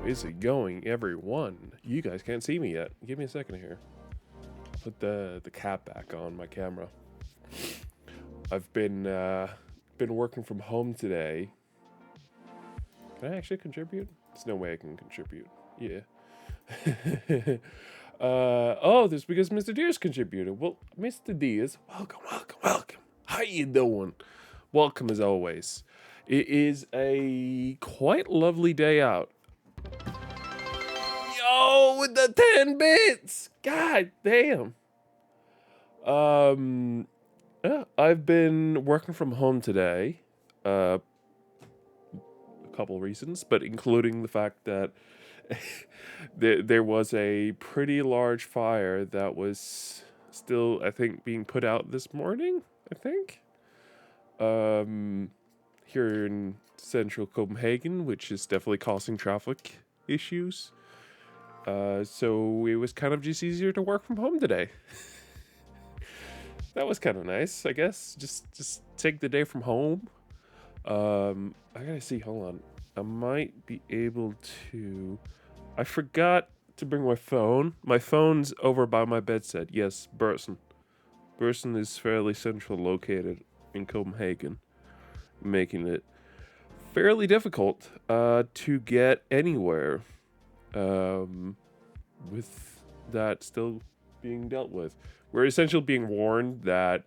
Is it going, everyone? You guys can't see me yet. Give me a second here. Put the cap back on my camera. I've been working from home today. Can I actually contribute? There's no way I can contribute. Yeah. Oh, this is because Mr. Deers contributed. Well, Mr. Deers, welcome, welcome, welcome. How you doing? Welcome as always. It is a quite lovely day out. Yo, with the 10 bits! God damn. Yeah, I've been working from home today. A couple reasons, but including the fact that there was a pretty large fire that was still, I think, being put out this morning, I think. Here in central Copenhagen, which is definitely causing traffic issues. So it was kind of just easier to work from home today. That was kind of nice, I guess. Just take the day from home. I gotta see. Hold on. I might be able to. I forgot to bring my phone. My phone's over by my bedset. Yes, Burson. Burson is fairly central located in Copenhagen, making it fairly difficult to get anywhere with that still being dealt with. We're essentially being warned that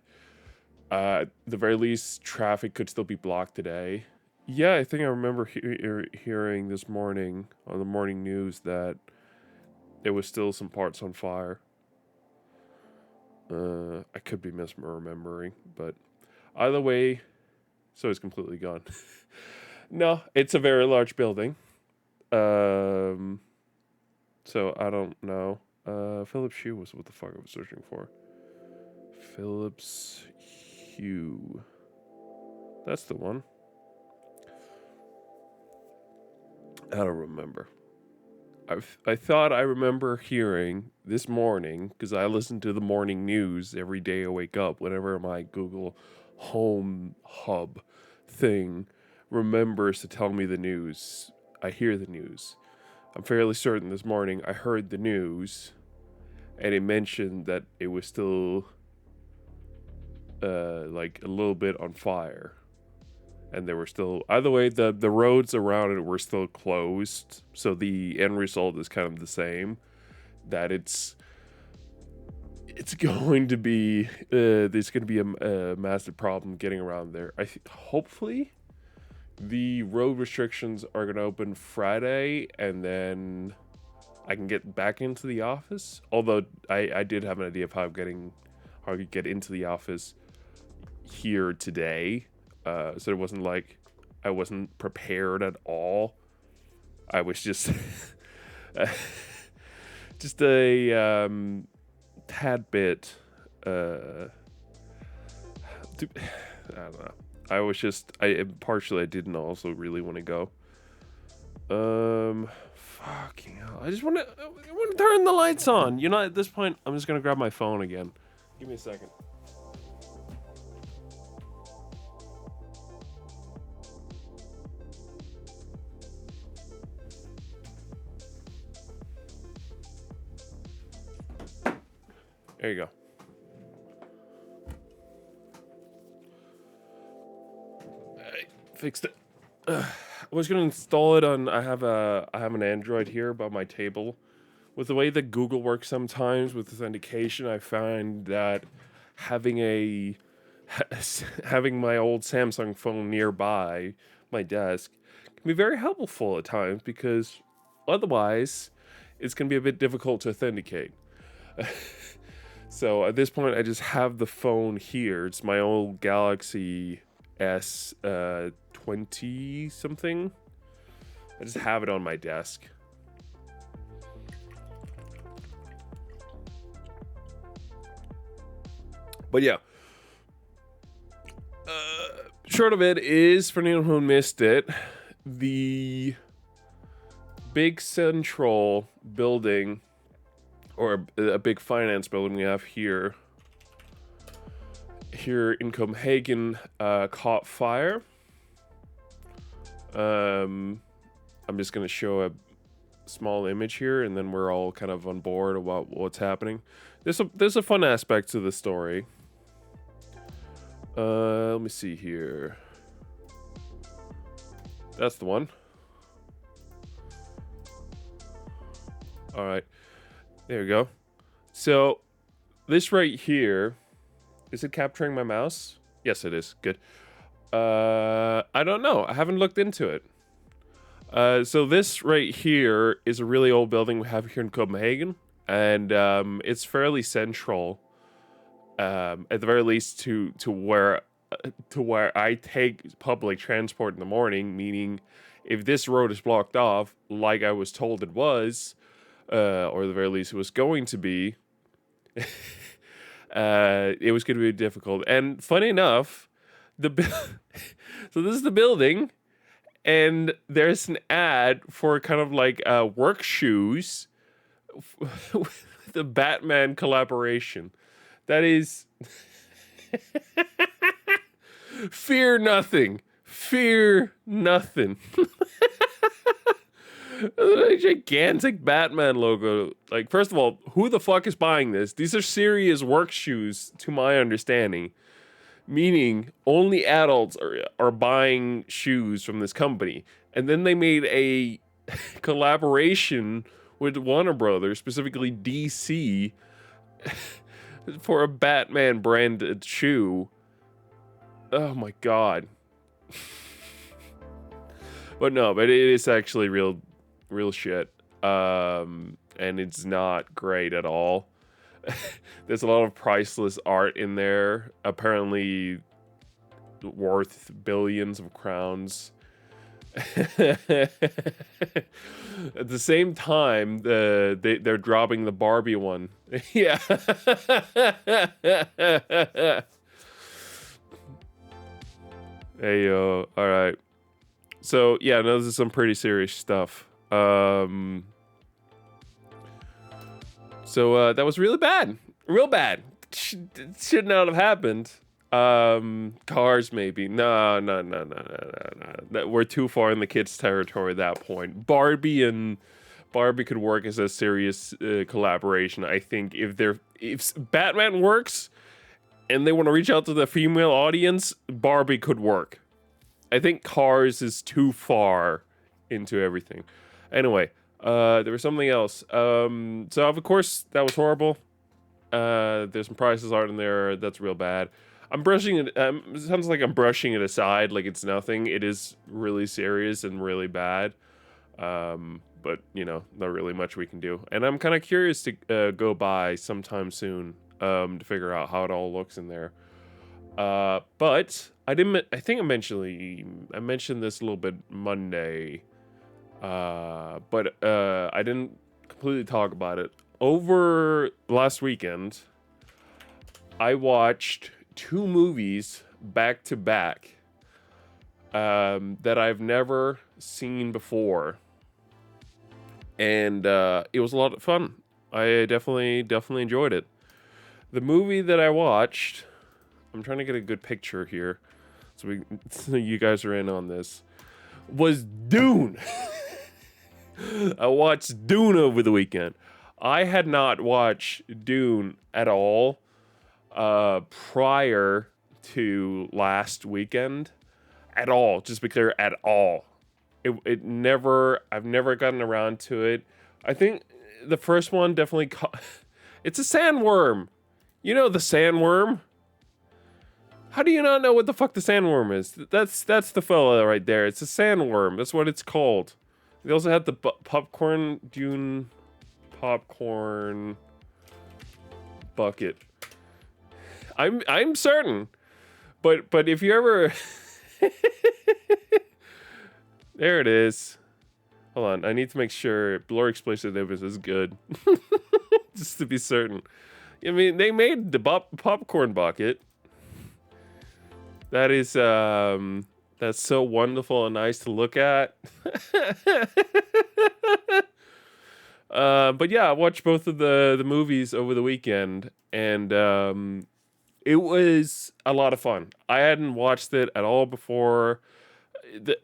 the very least traffic could still be blocked today. Yeah, I think I remember hearing this morning on the morning news that there was still some parts on fire. I could be misremembering, but either way, so it's completely gone. No, it's a very large building. So I don't know. Philips Hue was what the fuck I was searching for. Philips Hue. That's the one. I don't remember. I thought I remember hearing this morning, because I listen to the morning news every day I wake up, whenever my Google Home Hub thing remembers to tell me the news. I hear the news. I'm fairly certain this morning I heard the news, and it mentioned that it was still like a little bit on fire. And there were still, either way, the roads around it were still closed, so the end result is kind of the same. That it's going to be there's going to be a massive problem getting around there. Hopefully the road restrictions are going to open Friday, and then I can get back into the office. Although I did have an idea of how I could get into the office here today. So it wasn't like I wasn't prepared at all. I was just just a tad bit I don't know. I partially I didn't also really want to go. Fucking hell. I want to turn the lights on. You know, at this point I'm just going to grab my phone again. Give me a second. There you go. I fixed it. I was gonna install it on. I have an Android here by my table. With the way that Google works sometimes with authentication, I find that having having my old Samsung phone nearby my desk can be very helpful at times, because otherwise it's gonna be a bit difficult to authenticate. So at this point, I just have the phone here. It's my old Galaxy S 20 something. I just have it on my desk. But yeah. Short of it is, for anyone who missed it, the big central building, or a big finance building we have here in Copenhagen, caught fire. I'm just gonna show a small image here, and then we're all kind of on board about what's happening. There's a fun aspect to the story. Let me see here. That's the one. All right, there we go. So this right here, is it capturing my mouse? Yes, it is. Good. I don't know. I haven't looked into it. So this right here is a really old building we have here in Copenhagen, and it's fairly central. At the very least, to where I take public transport in the morning. Meaning, if this road is blocked off, like I was told it was, or at the very least it was going to be, it was going to be difficult. And funny enough, so this is the building, and there's an ad for kind of like work shoes with the Batman collaboration. That is fear nothing. Fear nothing. A gigantic Batman logo. Like, first of all, who the fuck is buying this? These are serious work shoes, to my understanding. Meaning, only adults are buying shoes from this company. And then they made a collaboration with Warner Brothers, specifically DC, for a Batman branded shoe. Oh my god. But it is actually real shit. And it's not great at all. There's a lot of priceless art in there, apparently worth billions of crowns. At the same time, they're dropping the Barbie one. Yeah. Hey yo, all right. So yeah, no, this is some pretty serious stuff. So that was really bad, real bad. Should not have happened. Cars maybe. No. That we're too far in the kids' territory at that point. Barbie could work as a serious collaboration. I think if Batman works, and they want to reach out to the female audience, Barbie could work. I think Cars is too far into everything. Anyway, there was something else. So of course that was horrible. There's some prices art in there that's real bad. I'm brushing it. It sounds like I'm brushing it aside, like it's nothing. It is really serious and really bad. But not really much we can do. And I'm kind of curious to go by sometime soon to figure out how it all looks in there. But I think I mentioned this a little bit Monday. But I didn't completely talk about it. Over last weekend, I watched 2 movies back to back that I've never seen before. And it was a lot of fun. I definitely enjoyed it. The movie that I watched, I'm trying to get a good picture here so you guys are in on this, was Dune. I watched Dune over the weekend. I had not watched Dune at all prior to last weekend. At all, just be clear, at all. I've never gotten around to it. I think the first one definitely it's a sandworm. You know the sandworm? How do you not know what the fuck the sandworm is? That's the fella right there. It's a sandworm. That's what it's called. They also had the popcorn Dune popcorn bucket. I'm certain. But if you ever there it is. Hold on, I need to make sure Blur Explicit Image is good. Just to be certain. I mean, they made the popcorn bucket. That is that's so wonderful and nice to look at. But yeah, I watched both of the movies over the weekend, and it was a lot of fun. I hadn't watched it at all before.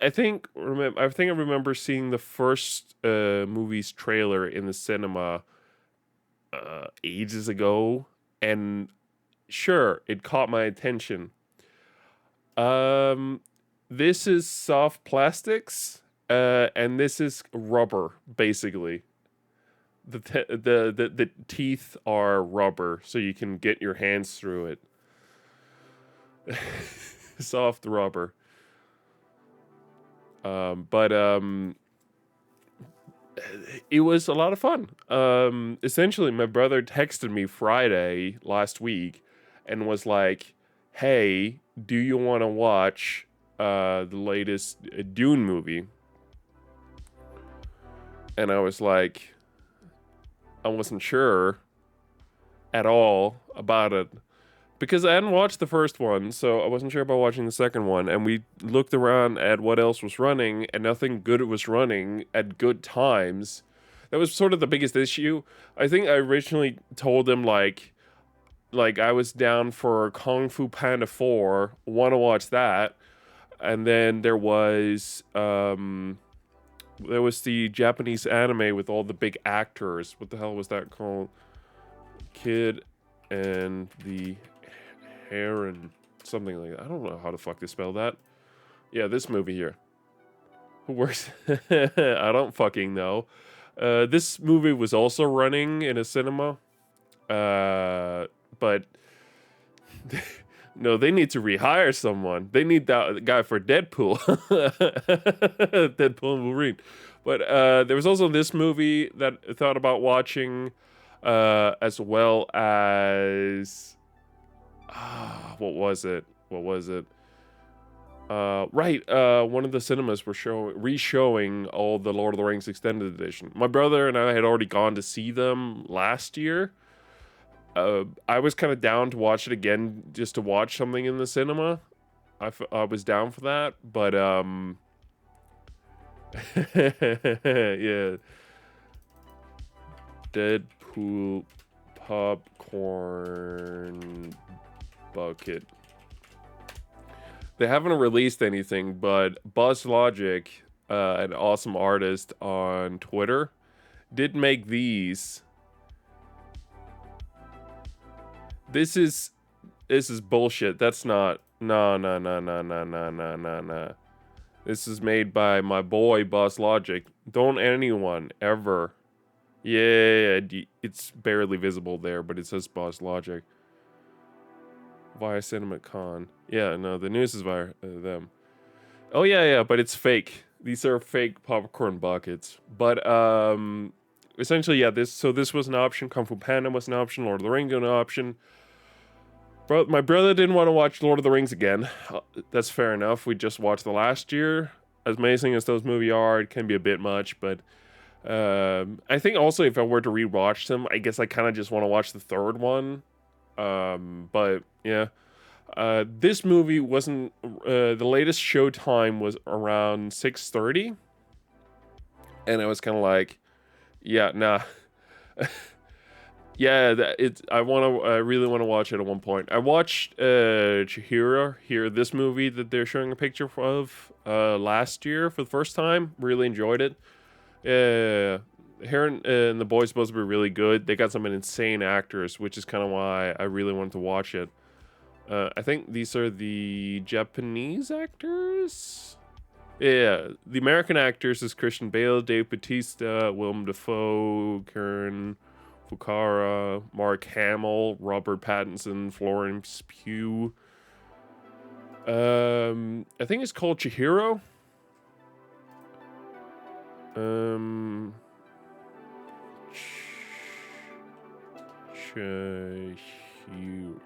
I think I remember seeing the first movie's trailer in the cinema ages ago, and sure, it caught my attention. This is soft plastics, and this is rubber, basically. The teeth are rubber, so you can get your hands through it. Soft rubber. But it was a lot of fun. Essentially, my brother texted me Friday last week and was like, "Hey, do you want to watch the latest Dune movie?" And I was like, I wasn't sure at all about it because I hadn't watched the first one, so I wasn't sure about watching the second one. And we looked around at what else was running, and nothing good was running at good times. That was sort of the biggest issue. I think I originally told them like I was down for Kung Fu Panda 4, want to watch that, and then there was the Japanese anime with all the big actors. What the hell was that called? Kid and the Heron, something like that. I don't know how the fuck they spell that. Yeah, this movie here. Who works? I don't fucking know. This movie was also running in a cinema. But no, they need to rehire someone. They need that guy for Deadpool. Deadpool and Wolverine. But there was also this movie that I thought about watching, as well as what was it? Right, one of the cinemas were re-showing all the Lord of the Rings extended edition. My brother and I had already gone to see them last year. I was kind of down to watch it again, just to watch something in the cinema. I was down for that, but yeah. Deadpool popcorn bucket. They haven't released anything, but Buzz Logic, an awesome artist on Twitter, did make these. This is bullshit. That's not. No. This is made by my boy Buzz Logic. Don't anyone ever. Yeah, it's barely visible there, but it says Buzz Logic. Via CinemaCon. Yeah, no, the news is via them. Oh yeah, but it's fake. These are fake popcorn buckets. But essentially, yeah, this was an option. Kung Fu Panda was an option. Lord of the Rings an option. But my brother didn't want to watch Lord of the Rings again. That's fair enough. We just watched the last year. As amazing as those movies are, it can be a bit much. But I think also if I were to rewatch them, I guess I kind of just want to watch the third one. But yeah, this movie wasn't. The latest showtime was around 6:30, and I was kind of like, yeah, nah. Yeah, I really want to watch it at one point. I watched Chihiro here, this movie that they're showing a picture of last year for the first time. Really enjoyed it. Heron and the boys supposed to be really good. They got some insane actors, which is kind of why I really wanted to watch it. I think these are the Japanese actors. Yeah, the American actors is Christian Bale, Dave Bautista, Willem Dafoe, Karen Fukuhara, Mark Hamill, Robert Pattinson, Florence Pugh. I think it's called Chihiro. Chihiro.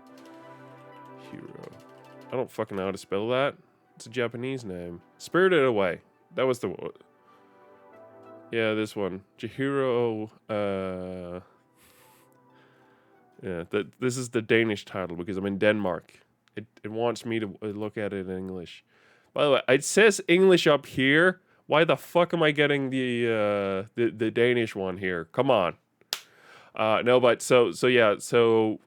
I don't fucking know how to spell that. It's a Japanese name. Spirited Away. That was the one. Yeah, this one. Chihiro. Yeah, this is the Danish title because I'm in Denmark. It wants me to look at it in English. By the way, it says English up here. Why the fuck am I getting the Danish one here? Come on. No, but so yeah, so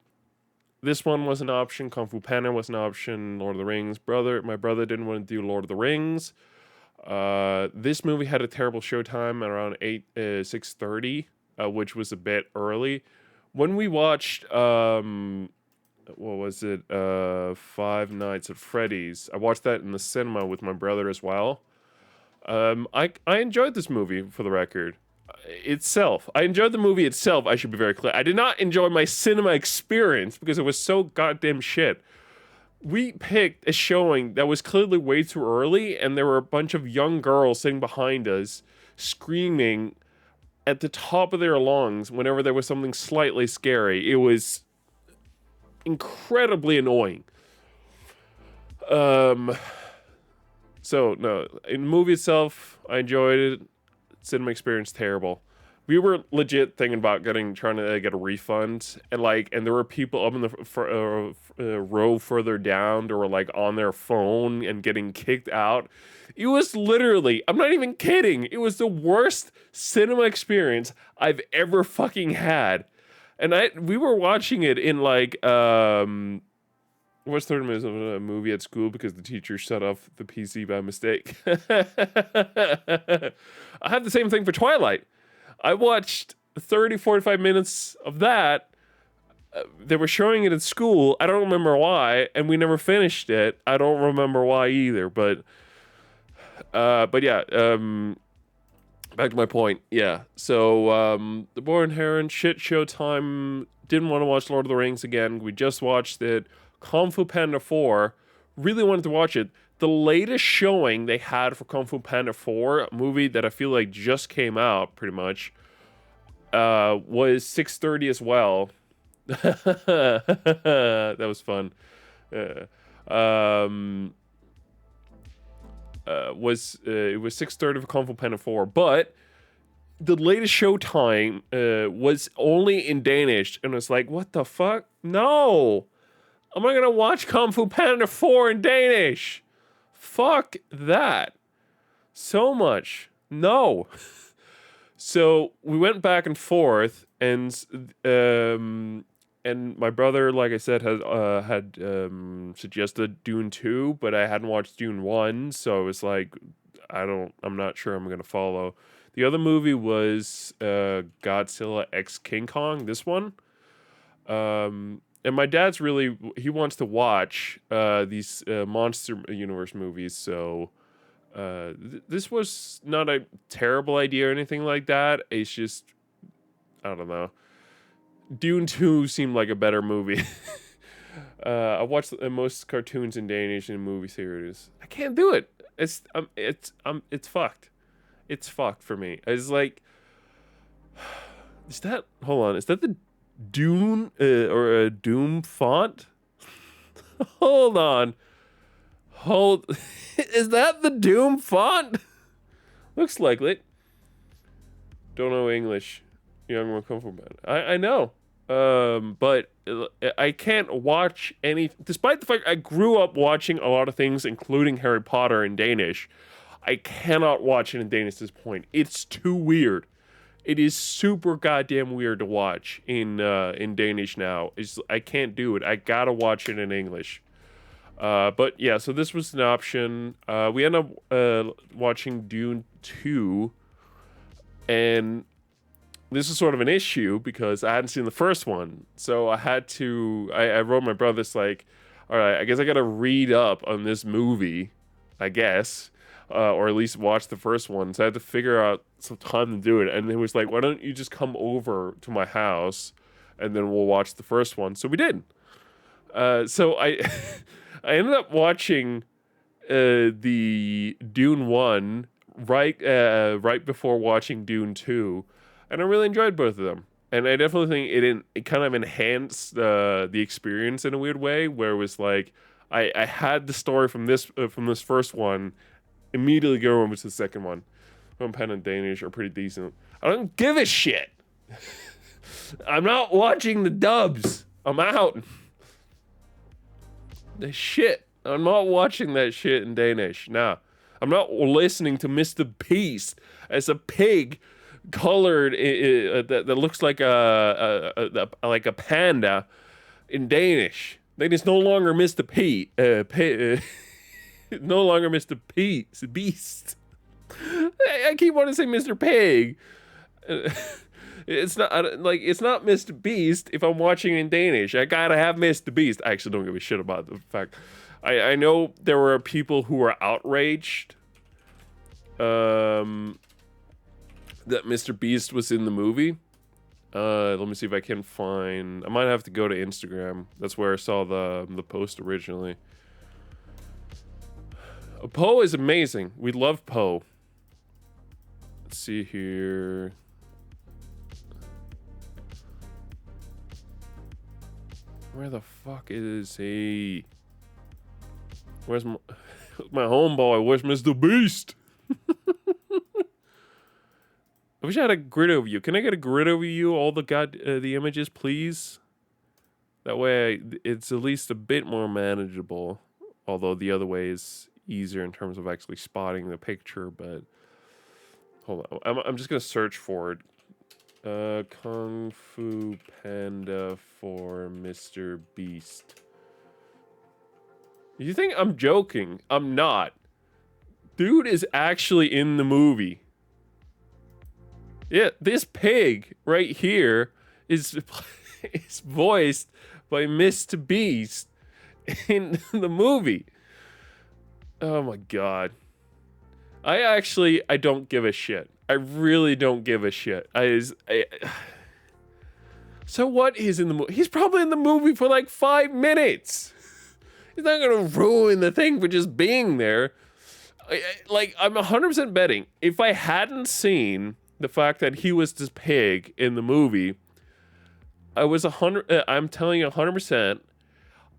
this one was an option. Kung Fu Panda was an option. Lord of the Rings. My brother didn't want to do Lord of the Rings. This movie had a terrible showtime around 6:30, which was a bit early. When we watched, what was it? Five Nights at Freddy's. I watched that in the cinema with my brother as well. I enjoyed this movie, for the record. I enjoyed the movie itself, I should be very clear. I did not enjoy my cinema experience because it was so goddamn shit. We picked a showing that was clearly way too early, and there were a bunch of young girls sitting behind us screaming at the top of their lungs whenever there was something slightly scary. It was incredibly annoying. So no, in the movie itself, I enjoyed it. Cinema experience terrible. We were legit thinking about trying to get a refund, and there were people up in the row further down that were like on their phone and getting kicked out. It was literally, I'm not even kidding, it was the worst cinema experience I've ever fucking had. And we were watching it in what's 30 minutes of a movie at school because the teacher shut off the PC by mistake. I had the same thing for Twilight. I watched 30, 45 minutes of that. They were showing it at school. I don't remember why, and we never finished it. I don't remember why either, but yeah, back to my point. Yeah, so The Boy and Heron, shit show time. Didn't want to watch Lord of the Rings again. We just watched it. Kung Fu Panda 4. Really wanted to watch it. The latest showing they had for Kung Fu Panda 4, a movie that I feel like just came out, pretty much, was 6:30 as well. That was fun. It was 6:30 for Kung Fu Panda 4, but the latest showtime was only in Danish, and it's like, what the fuck? No! I'm not gonna watch Kung Fu Panda 4 in Danish! Fuck that. So much. No. So we went back and forth, and my brother, like I said, had suggested Dune 2, but I hadn't watched Dune 1, so I was like, I'm not sure I'm gonna follow. The other movie was Godzilla X King Kong, this one. And my dad's he wants to watch these Monster Universe movies, so this was not a terrible idea or anything like that. It's just, I don't know. Dune 2 seemed like a better movie. I watched most cartoons in Danish in movie series. I can't do it. It's fucked. It's fucked for me. It's like, hold on, is that the Dune or a Doom font? Hold on. Is that the Doom font? Looks like it. Don't know English. Young one come from bed. I know. But I can't watch any, despite the fact I grew up watching a lot of things, including Harry Potter in Danish. I cannot watch it in Danish at this point. It's too weird. It is super goddamn weird to watch in Danish now. I can't do it. I gotta watch it in English. But yeah, so this was an option. We ended up watching Dune 2, and this is sort of an issue because I hadn't seen the first one. So I wrote my brother, like, all right, I guess I gotta read up on this movie, I guess, or at least watch the first one. So I had to figure out some time to do it. And he was like, why don't you just come over to my house and then we'll watch the first one. So we did. So I I ended up watching the Dune 1 right before watching Dune 2, and I really enjoyed both of them. And I definitely think it kind of enhanced the experience in a weird way, where it was like I had the story from this first one, immediately go over to the second one. From Penn and Danish are pretty decent. I don't give a shit. I'm not watching the dubs. I'm out. The shit. I'm not watching that shit in Danish. Nah. I'm not listening to Mr. Beast as a pig colored that looks like a panda in Danish. That is no longer Mr. No longer Mr. Beast. I keep wanting to say Mr. Pig. It's not Mr. Beast if I'm watching in Danish. I gotta have Mr. Beast. I actually don't give a shit about the fact. I know there were people who were outraged that Mr. Beast was in the movie. Let me see if I can find. I might have to go to Instagram. That's where I saw the post originally. Poe is amazing. We love Poe. Let's see here. Where the fuck is he? Where's my homeboy? Where's Mr. Beast? I wish I had a grid overview. Can I get a grid overview? All the images, please. That way, it's at least a bit more manageable. Although the other way is easier in terms of actually spotting the picture. But hold on, I'm just gonna search for it. Kung Fu Panda for Mr. Beast. You think I'm joking? I'm not. Dude is actually in the movie. Yeah, this pig right here is voiced by Mr. Beast in the movie. Oh my god. I don't give a shit. I really don't give a shit. So what is in the movie? He's probably in the movie for like 5 minutes. He's not gonna ruin the thing for just being there. I'm 100% betting if I hadn't seen the fact that he was this pig in the movie, I'm telling you 100%,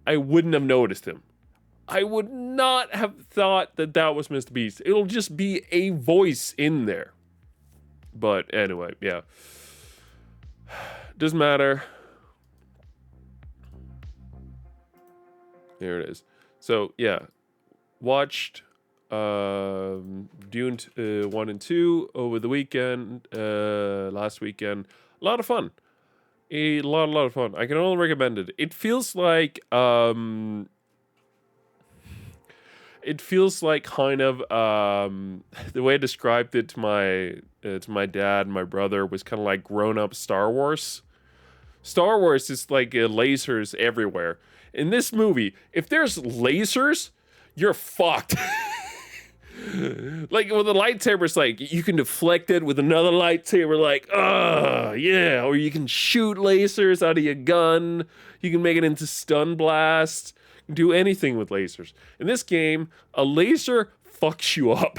I wouldn't have noticed him. I would not have thought that was Mr. Beast. It'll just be a voice in there. But anyway, yeah. Doesn't matter. There it is. So, yeah. Watched Dune 1 and 2 over the weekend, last weekend. A lot of fun. A lot of fun. I can only recommend it. It feels like kind of the way I described it to my dad and my brother was kind of like grown-up Star Wars. Star Wars is like lasers everywhere. In this movie, if there's lasers, you're fucked. Like with the lightsabers, like you can deflect it with another lightsaber, like yeah, or you can shoot lasers out of your gun. You can make it into stun blast. Do anything with lasers. In this game, a laser fucks you up.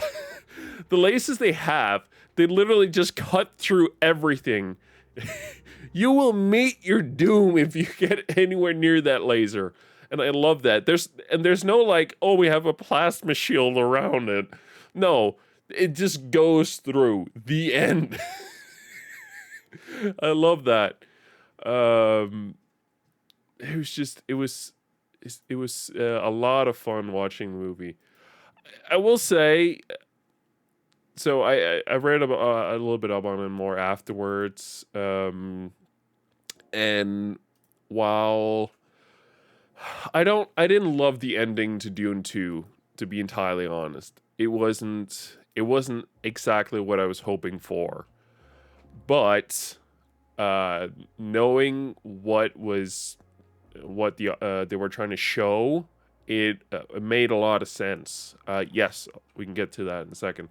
The lasers they have, they literally just cut through everything. You will meet your doom if you get anywhere near that laser. And I love that. There's no like, oh, we have a plasma shield around it. No, it just goes through the end. I love that. It was a lot of fun watching the movie. I will say, so I read about, a little bit up on it more afterwards. And while I didn't love the ending to Dune 2, to be entirely honest. It wasn't exactly what I was hoping for. But knowing what they were trying to show, it made a lot of sense. Yes, we can get to that in a second.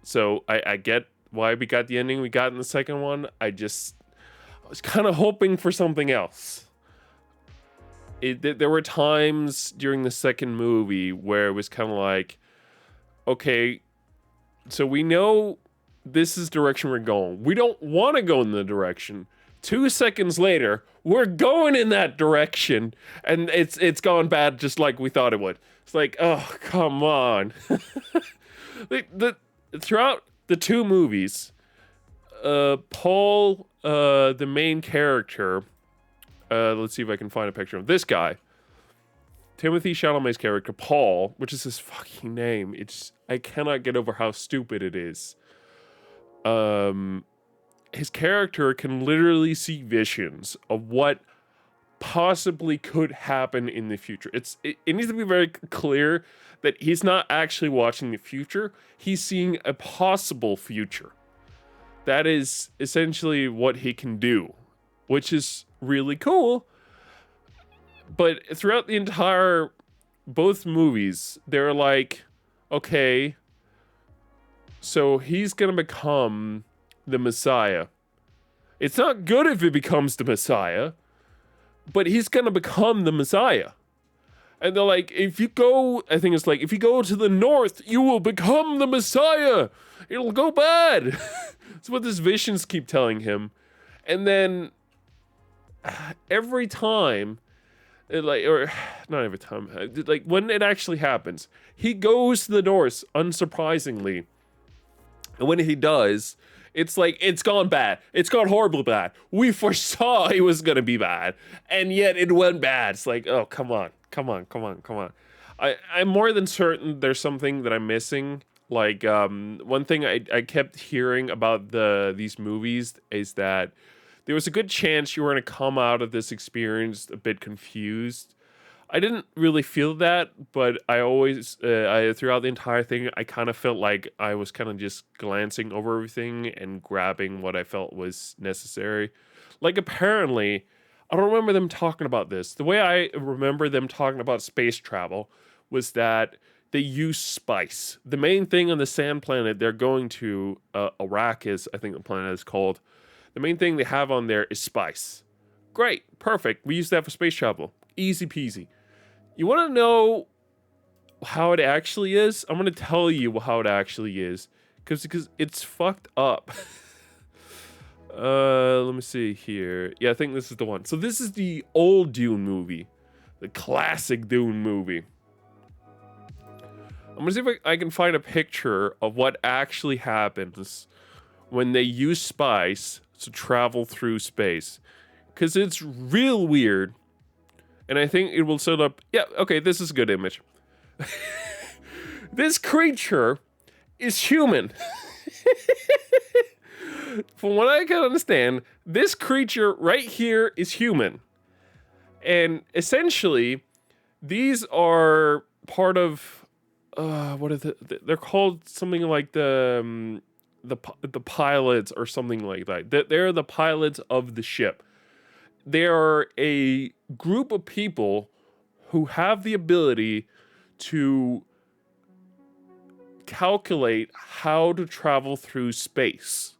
So I get why we got the ending we got in the second one. I was kind of hoping for something else. There were times during the second movie where it was kind of like, okay, so we know this is the direction we're going. We don't want to go in the direction. 2 seconds later, we're going in that direction, and it's gone bad just like we thought it would. It's like, oh, come on. Throughout the two movies, Paul, the main character, let's see if I can find a picture of this guy. Timothy Chalamet's character, Paul, which is his fucking name. I cannot get over how stupid it is. His character can literally see visions of what possibly could happen in the future. It needs to be very clear that he's not actually watching the future. He's seeing a possible future. That is essentially what he can do, which is really cool. But throughout the entire, both movies, they're like, okay, so he's gonna become the Messiah. It's not good if he becomes the Messiah, but he's gonna become the Messiah. And they're like, if you go to the north, you will become the Messiah. It'll go bad. That's what these visions keep telling him. And then every time, or not every time, like when it actually happens, he goes to the north, unsurprisingly. And when he does, it's like, it's gone bad. It's gone horribly bad. We foresaw it was gonna be bad, and yet it went bad. It's like, oh, come on. I'm more than certain there's something that I'm missing. Like, one thing I kept hearing about these movies is that there was a good chance you were gonna come out of this experience a bit confused. I didn't really feel that, but I always, throughout the entire thing, I kind of felt like I was kind of just glancing over everything and grabbing what I felt was necessary. Like, apparently, I don't remember them talking about this. The way I remember them talking about space travel was that they use spice. The main thing on the sand planet they're going to, Arrakis, I think the planet is called, the main thing they have on there is spice. Great, perfect. We use that for space travel. Easy peasy. You want to know how it actually is? I'm going to tell you how it actually is. Because it's fucked up. Let me see here. Yeah, I think this is the one. So this is the old Dune movie. The classic Dune movie. I'm going to see if I can find a picture of what actually happens when they use spice to travel through space. Because it's real weird. And I think it will set up... Yeah, okay, this is a good image. This creature is human. From what I can understand, this creature right here is human. And essentially, these are part of... what are they're called something like the pilots or something like that. They're the pilots of the ship. They are a group of people who have the ability to calculate how to travel through space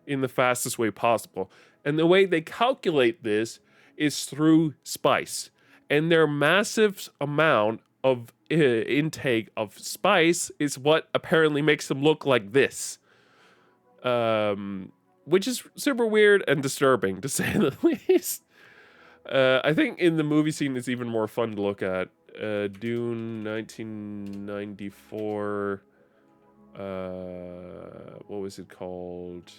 in the fastest way possible. And the way they calculate this is through spice. And their massive amount of intake of spice is what apparently makes them look like this. Which is super weird and disturbing, to say the least. I think in the movie scene it's even more fun to look at. Dune 1994. What was it called?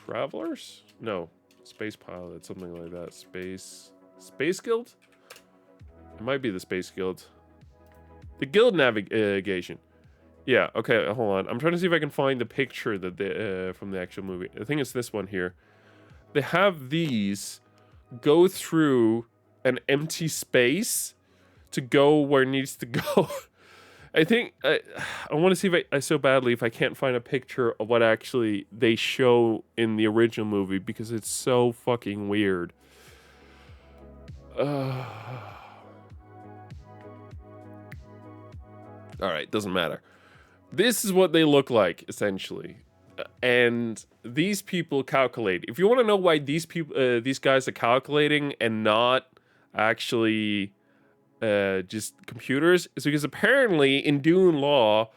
Travelers? No. Space Pilot, something like that. Space Guild? It might be the Space Guild. The Guild Navigation. Yeah, okay, hold on. I'm trying to see if I can find the picture that they, from the actual movie. I think it's this one here. They have these go through an empty space to go where it needs to go. I think I want to see if I so badly if I can't find a picture of what actually they show in the original movie, because it's so fucking weird. All right, doesn't matter. This is what they look like essentially. And these people calculate. If you want to know why these people, these guys are calculating and not actually just computers, it's because apparently in Dune law,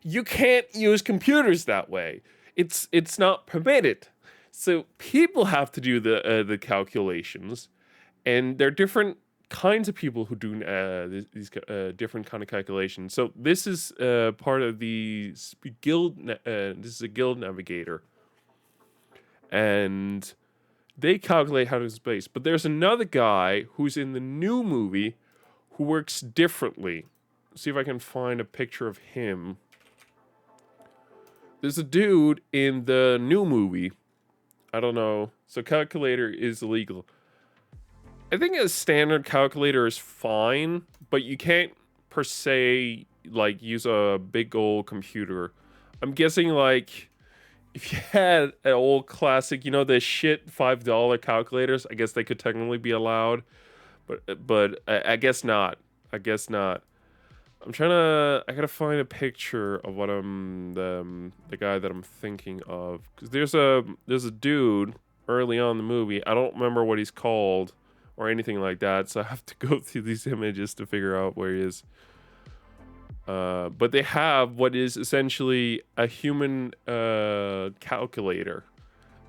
You can't use computers that way. It's not permitted. So people have to do the calculations, and there are different kinds of people who do these different kind of calculations. So this is part of the this is a guild navigator, and they calculate how to space. But there's another guy who's in the new movie who works differently. See if I can find a picture of him. There's a dude in the new movie. I don't know. So calculator is illegal. I think a standard calculator is fine, but you can't per se like use a big old computer. I'm guessing like if you had an old classic, you know, the shit $5 calculators, I guess they could technically be allowed, but I guess not. I guess not. I gotta find a picture of what the guy that I'm thinking of, because there's a dude early on in the movie. I don't remember what he's called or anything like that, so I have to go through these images to figure out where he is. But they have what is essentially a human calculator.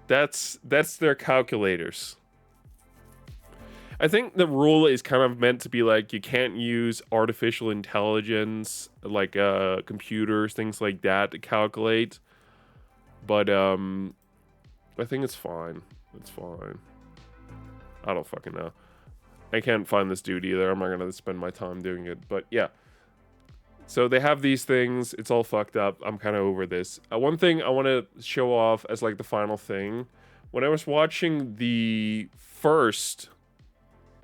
That's their calculators. I think the rule is kind of meant to be like you can't use artificial intelligence like computers, things like that to calculate. But I think it's fine. It's fine. I don't fucking know. I can't find this dude either. I'm not gonna spend my time doing it. But yeah. So they have these things. It's all fucked up. I'm kind of over this. One thing I want to show off as like the final thing. When I was watching the first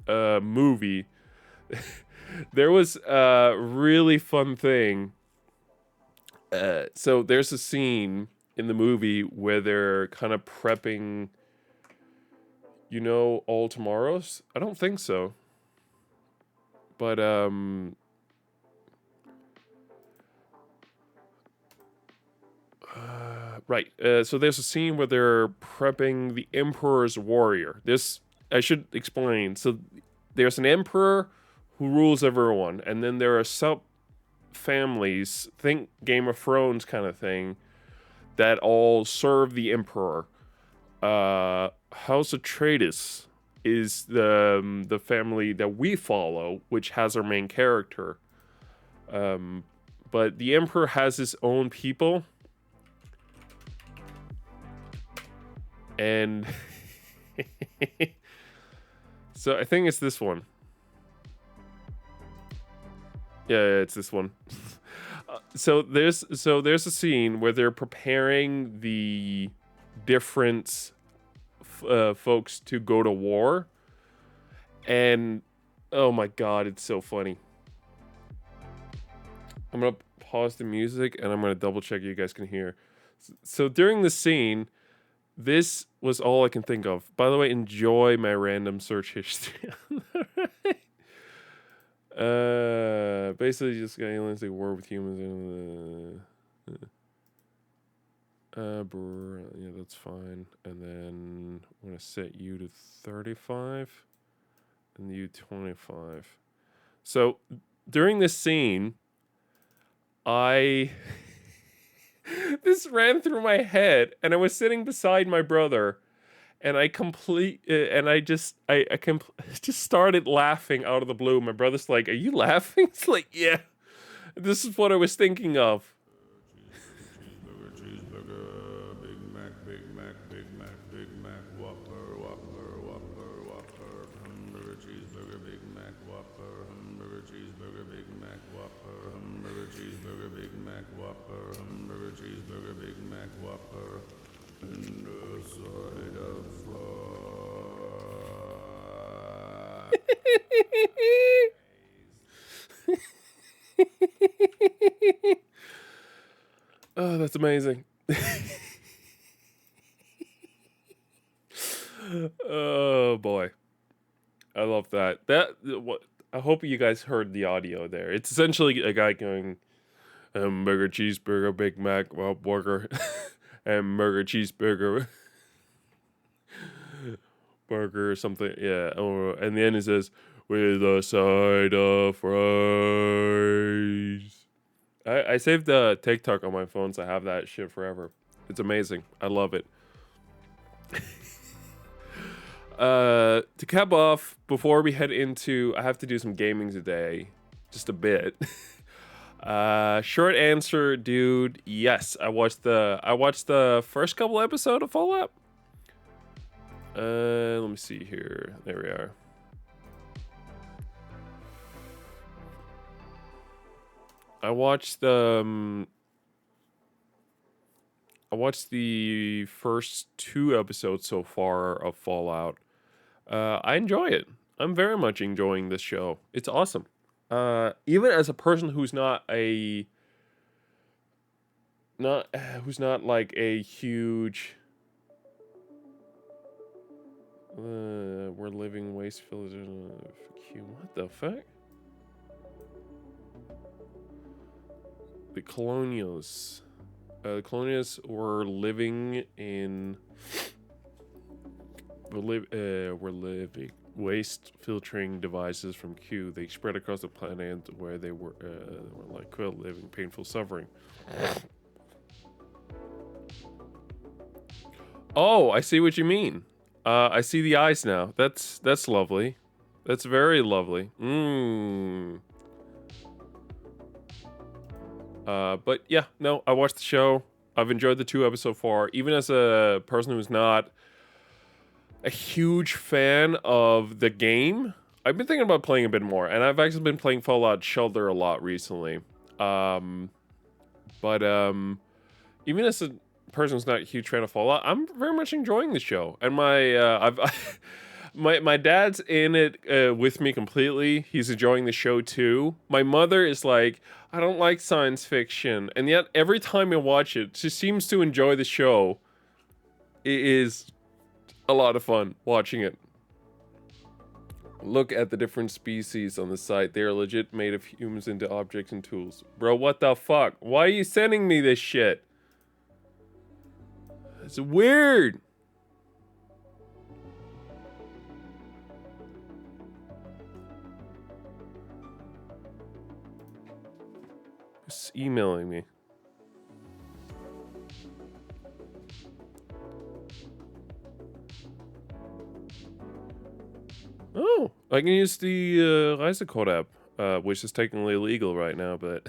movie, there was a really fun thing. So there's a scene in the movie where they're kind of prepping, you know, All Tomorrows? I don't think so. But right. So there's a scene where they're prepping the Emperor's warrior. This I should explain. So there's an emperor who rules everyone, and then there are sub families, think Game of Thrones kind of thing, that all serve the emperor. House Atreides is the family that we follow, which has our main character. But the emperor has his own people. And so I think it's this one. Yeah, it's this one. So there's a scene where they're preparing the different folks to go to war, and oh my god, it's so funny. I'm gonna pause the music and I'm gonna double check you guys can hear. So during the scene, this was all I can think of. By the way, enjoy my random search history. Basically just got aliens like war with humans. Yeah, that's fine. And then I'm gonna set you to 35 and you 25. So during this scene, this ran through my head, and I was sitting beside my brother, and I just started laughing out of the blue. My brother's like, "Are you laughing?" It's like, "Yeah, this is what I was thinking of." Cheeseburger, Big Mac, Whopper, hamburger, cheeseburger, Big Mac, Whopper, hamburger, cheeseburger, Big Mac, Whopper, hamburger, cheeseburger, Big Mac, Whopper, hamburger, cheeseburger, Big Mac, Whopper, and a side of Oh, that's amazing. Oh boy, I love that. What I hope you guys heard the audio there. It's essentially a guy going, hamburger, cheeseburger, Big Mac, burger, hamburger, cheeseburger, burger, or something. Yeah. Or and then it says with a side of fries. I saved the TikTok on my phone, so I have that shit forever. It's amazing. I love it. To cap off, before we head into, I have to do some gaming today, just a bit. Short answer, dude. Yes, I watched the first couple episodes of Fallout. Let me see here. There we are. I watched the first 2 episodes so far of Fallout. I enjoy it. I'm very much enjoying this show. It's awesome. Even as a person who's not like a huge we're living waste village. What the fuck? The Colonials. The Colonials were living in. Were living waste filtering devices from Q. They spread across the planet where they were like living painful suffering. Oh, I see what you mean. I see the eyes now. That's lovely. That's very lovely. But yeah, no, I watched the show. I've enjoyed the 2 episodes so far. Even as a person who's not a huge fan of the game, I've been thinking about playing a bit more, and I've actually been playing Fallout Shelter a lot recently. But even as a person who's not a huge fan of Fallout, I'm very much enjoying the show, and my dad's in it with me completely. He's enjoying the show too. My mother is like, I don't like science fiction, and yet every time I watch it, she seems to enjoy the show. It is a lot of fun watching it. Look at the different species on the site. They are legit made of humans into objects and tools. Bro, what the fuck? Why are you sending me this shit? It's weird. It's emailing me. Oh, I can use the Reisecode app, which is technically illegal right now, but...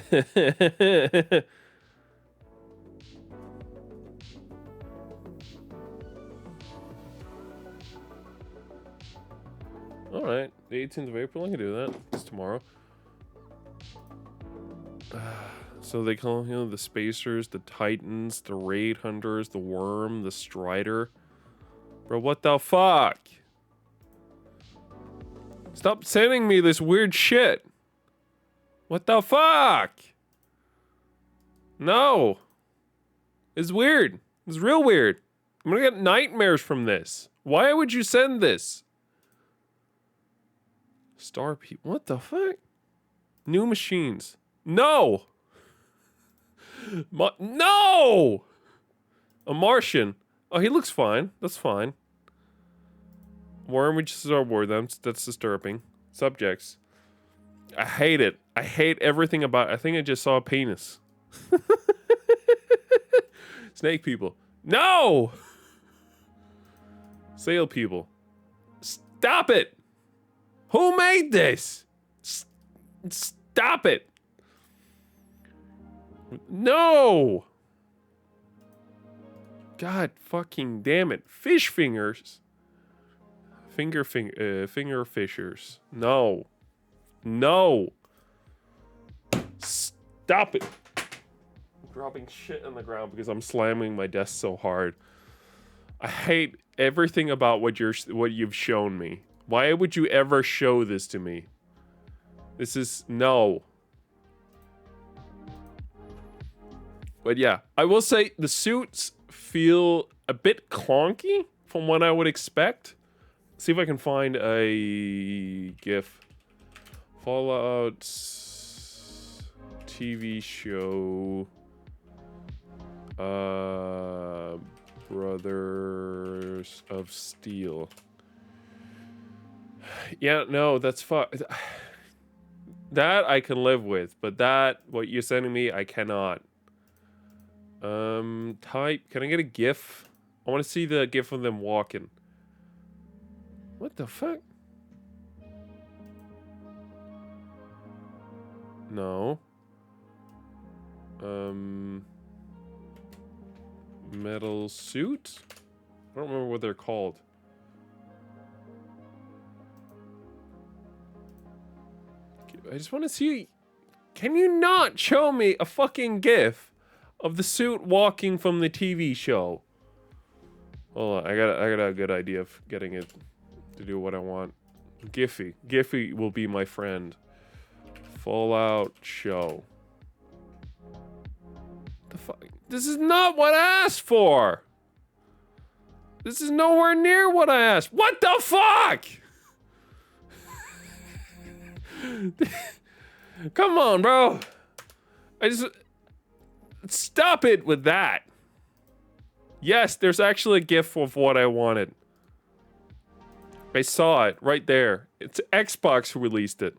Alright, the 18th of April, I can do that. It's tomorrow. So they call, the Spacers, the Titans, the Raid Hunters, the Worm, the Strider. Bro, what the fuck? Stop sending me this weird shit. What the fuck? No. It's weird. It's real weird. I'm gonna get nightmares from this. Why would you send this? Star people. What the fuck? New machines. No. No. A Martian. Oh, he looks fine. That's fine. Worm reaches our war. That's disturbing. Subjects. I hate it. I hate everything about it. I think I just saw a penis. Snake people. No! Sail people. Stop it! Who made this? Stop it! No! God fucking damn it. Fish fingers. Finger fishers. No. No. Stop it. I'm dropping shit on the ground because I'm slamming my desk so hard. I hate everything about what you've shown me. Why would you ever show this to me? This is no. But yeah, I will say the suits feel a bit clunky from what I would expect. See if I can find a GIF. Fallout TV show. Brothers of Steel. Yeah, no, that's fuck. That I can live with, but that, what you're sending me, I cannot. Type. Can I get a GIF? I want to see the GIF of them walking. What the fuck? No. Metal suit? I don't remember what they're called. I just want to see. Can you not show me a fucking GIF of the suit walking from the TV show? Hold on, I got a good idea of getting it to do what I want. Giphy. Giphy will be my friend. Fallout show. The fuck? This is not what I asked for! This is nowhere near what I asked. What the fuck? Come on, bro. Stop it with that. Yes, there's actually a GIF of what I wanted. I saw it right there. It's Xbox who released it.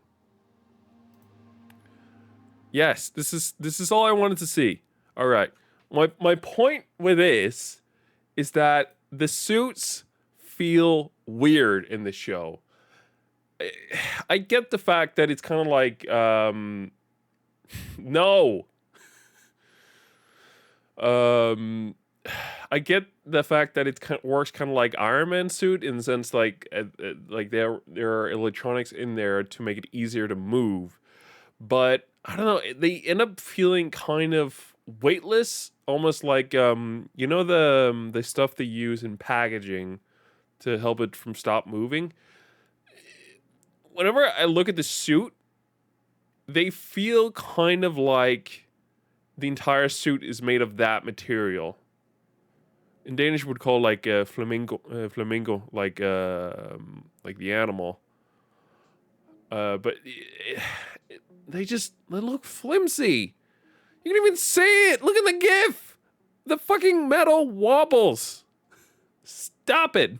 Yes, this is all I wanted to see. All right. My point with this is that the suits feel weird in the show. I get the fact that it's kind of like no. I get the fact that it works kind of like Iron Man suit in the sense like there are electronics in there to make it easier to move, but I don't know, they end up feeling kind of weightless, almost like you know the stuff they use in packaging to help it from stop moving. Whenever I look at the suit, they feel kind of like the entire suit is made of that material. In Danish, would call like a flamingo, like the animal. But they look flimsy. You can even see it. Look at the GIF. The fucking metal wobbles. Stop it.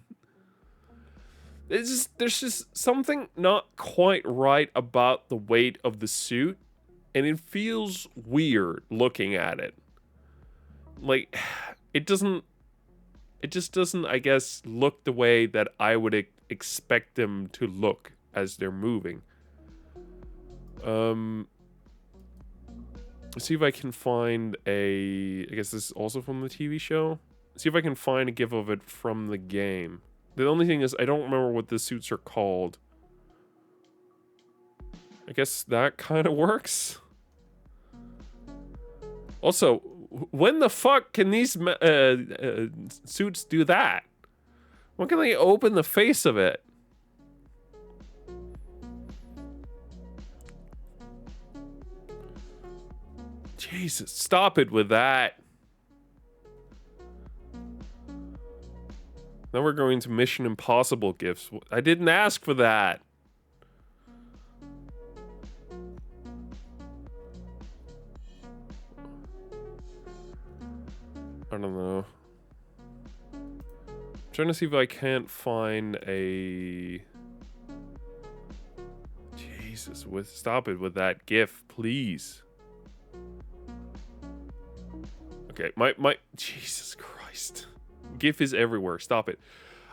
There's just something not quite right about the weight of the suit, and it feels weird looking at it. Like, it just doesn't, I guess, look the way that I would expect them to look as they're moving. Let's see if I can find I guess this is also from the TV show. Let's see if I can find a GIF of it from the game. The only thing is, I don't remember what the suits are called. I guess that kind of works. Also, when the fuck can these suits do that? When can they open the face of it? Jesus, stop it with that. Now we're going to Mission Impossible gifts. I didn't ask for that. I don't know. I'm trying to see if I can't find a... Jesus, stop it with that GIF, please. Okay, my Jesus Christ. GIF is everywhere. Stop it.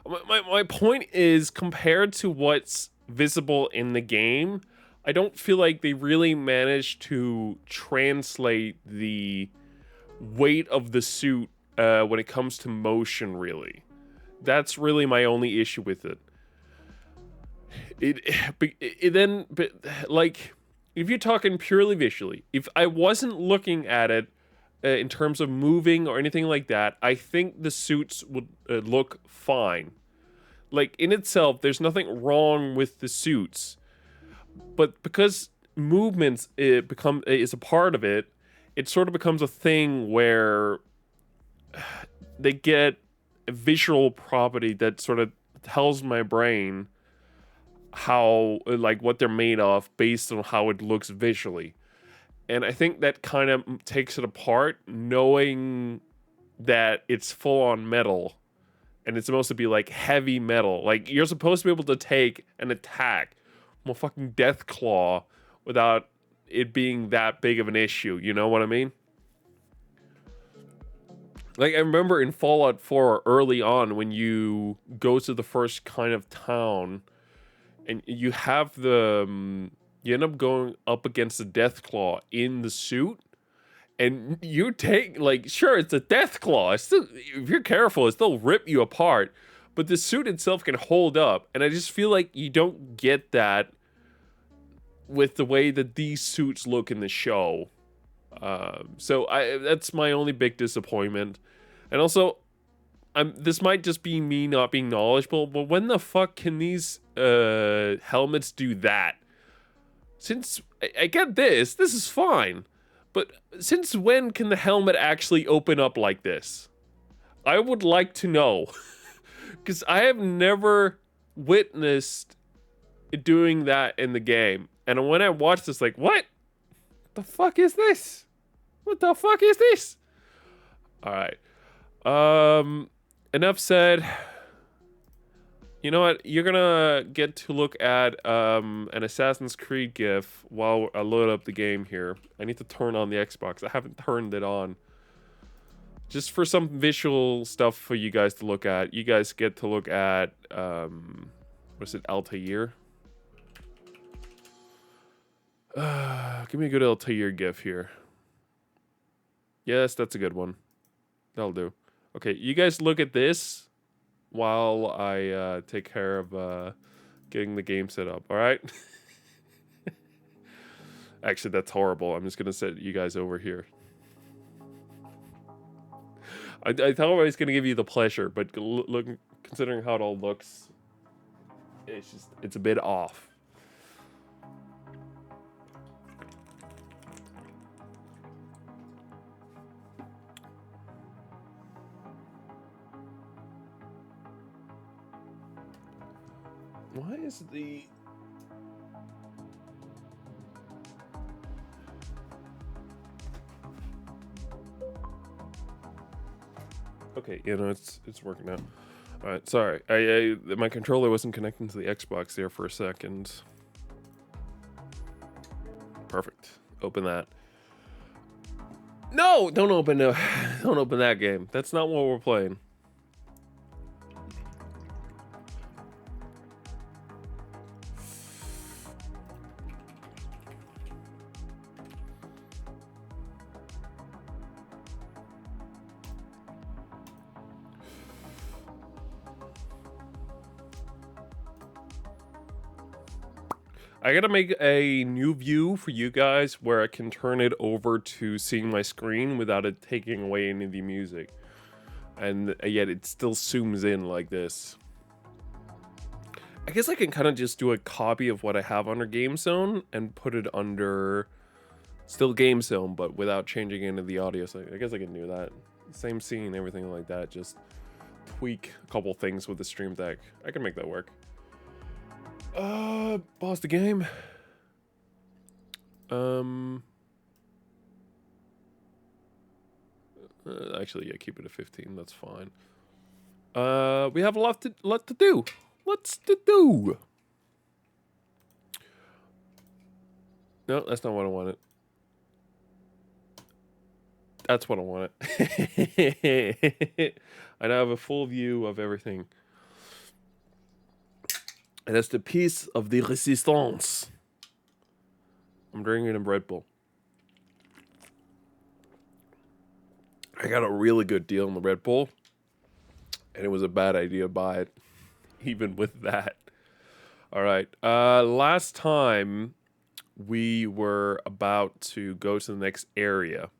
My point is, compared to what's visible in the game, I don't feel like they really managed to translate the weight of the suit when it comes to motion, really. That's really my only issue with it. But like, if you're talking purely visually, if I wasn't looking at it in terms of moving or anything like that, I think the suits would look fine. Like, in itself, there's nothing wrong with the suits, but because movements is a part of it, it sort of becomes a thing where they get a visual property that sort of tells my brain how, like, what they're made of based on how it looks visually. And I think that kind of takes it apart, knowing that it's full-on metal and it's supposed to be like heavy metal. Like, you're supposed to be able to take an attack from a fucking Deathclaw without it being that big of an issue. You know what I mean? Like, I remember in Fallout 4 early on when you go to the first kind of town and you have you end up going up against the Deathclaw in the suit. And you take, like, sure, it's a Deathclaw. It's still, if you're careful, it still rip you apart. But the suit itself can hold up. And I just feel like you don't get that with the way that these suits look in the show. So that's my only big disappointment. And also, this might just be me not being knowledgeable, but when the fuck can these helmets do that? Since I get this is fine. But since when can the helmet actually open up like this? I would like to know. Because I have never witnessed it doing that in the game. And when I watched this, like, what? The fuck is this? What the fuck is this? Alright. Enough said. You know what? You're gonna get to look at an Assassin's Creed GIF while I load up the game here. I need to turn on the Xbox. I haven't turned it on. Just for some visual stuff for you guys to look at. You guys get to look at, what's it, Altair? Give me a good Altair GIF here. Yes, that's a good one. That'll do. Okay, you guys look at this while I take care of getting the game set up, all right? Actually, that's horrible. I'm just going to set you guys over here. I thought I was going to give you the pleasure, but look, considering how it all looks, it's a bit off. Why is the... Okay, you know, it's working now. All right, sorry. My controller wasn't connecting to the Xbox there for a second. Perfect. Open that. No, don't open that game. That's not what we're playing. I gotta make a new view for you guys where I can turn it over to seeing my screen without it taking away any of the music. And yet it still zooms in like this. I guess I can kind of just do a copy of what I have under Game Zone and put it under still Game Zone, but without changing any of the audio. So I guess I can do that. Same scene, everything like that. Just tweak a couple things with the Stream Deck. I can make that work. Pause the game. Actually, yeah, keep it at 15. That's fine. We have a lot to do. Lots to do. No, that's not what I wanted. That's what I wanted. I now have a full view of everything. And that's the piece of the resistance. I'm drinking a Red Bull. I got a really good deal on the Red Bull. And it was a bad idea to buy it. Even with that. Alright. Last time we were about to go to the next area.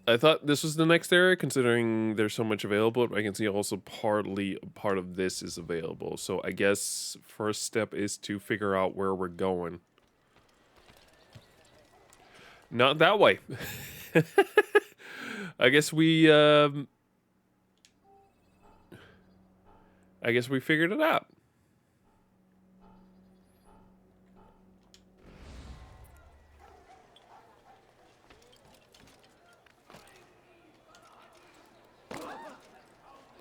I thought this was the next area, considering there's so much available. I can see also part of this is available. So I guess first step is to figure out where we're going. Not that way. I guess we figured it out.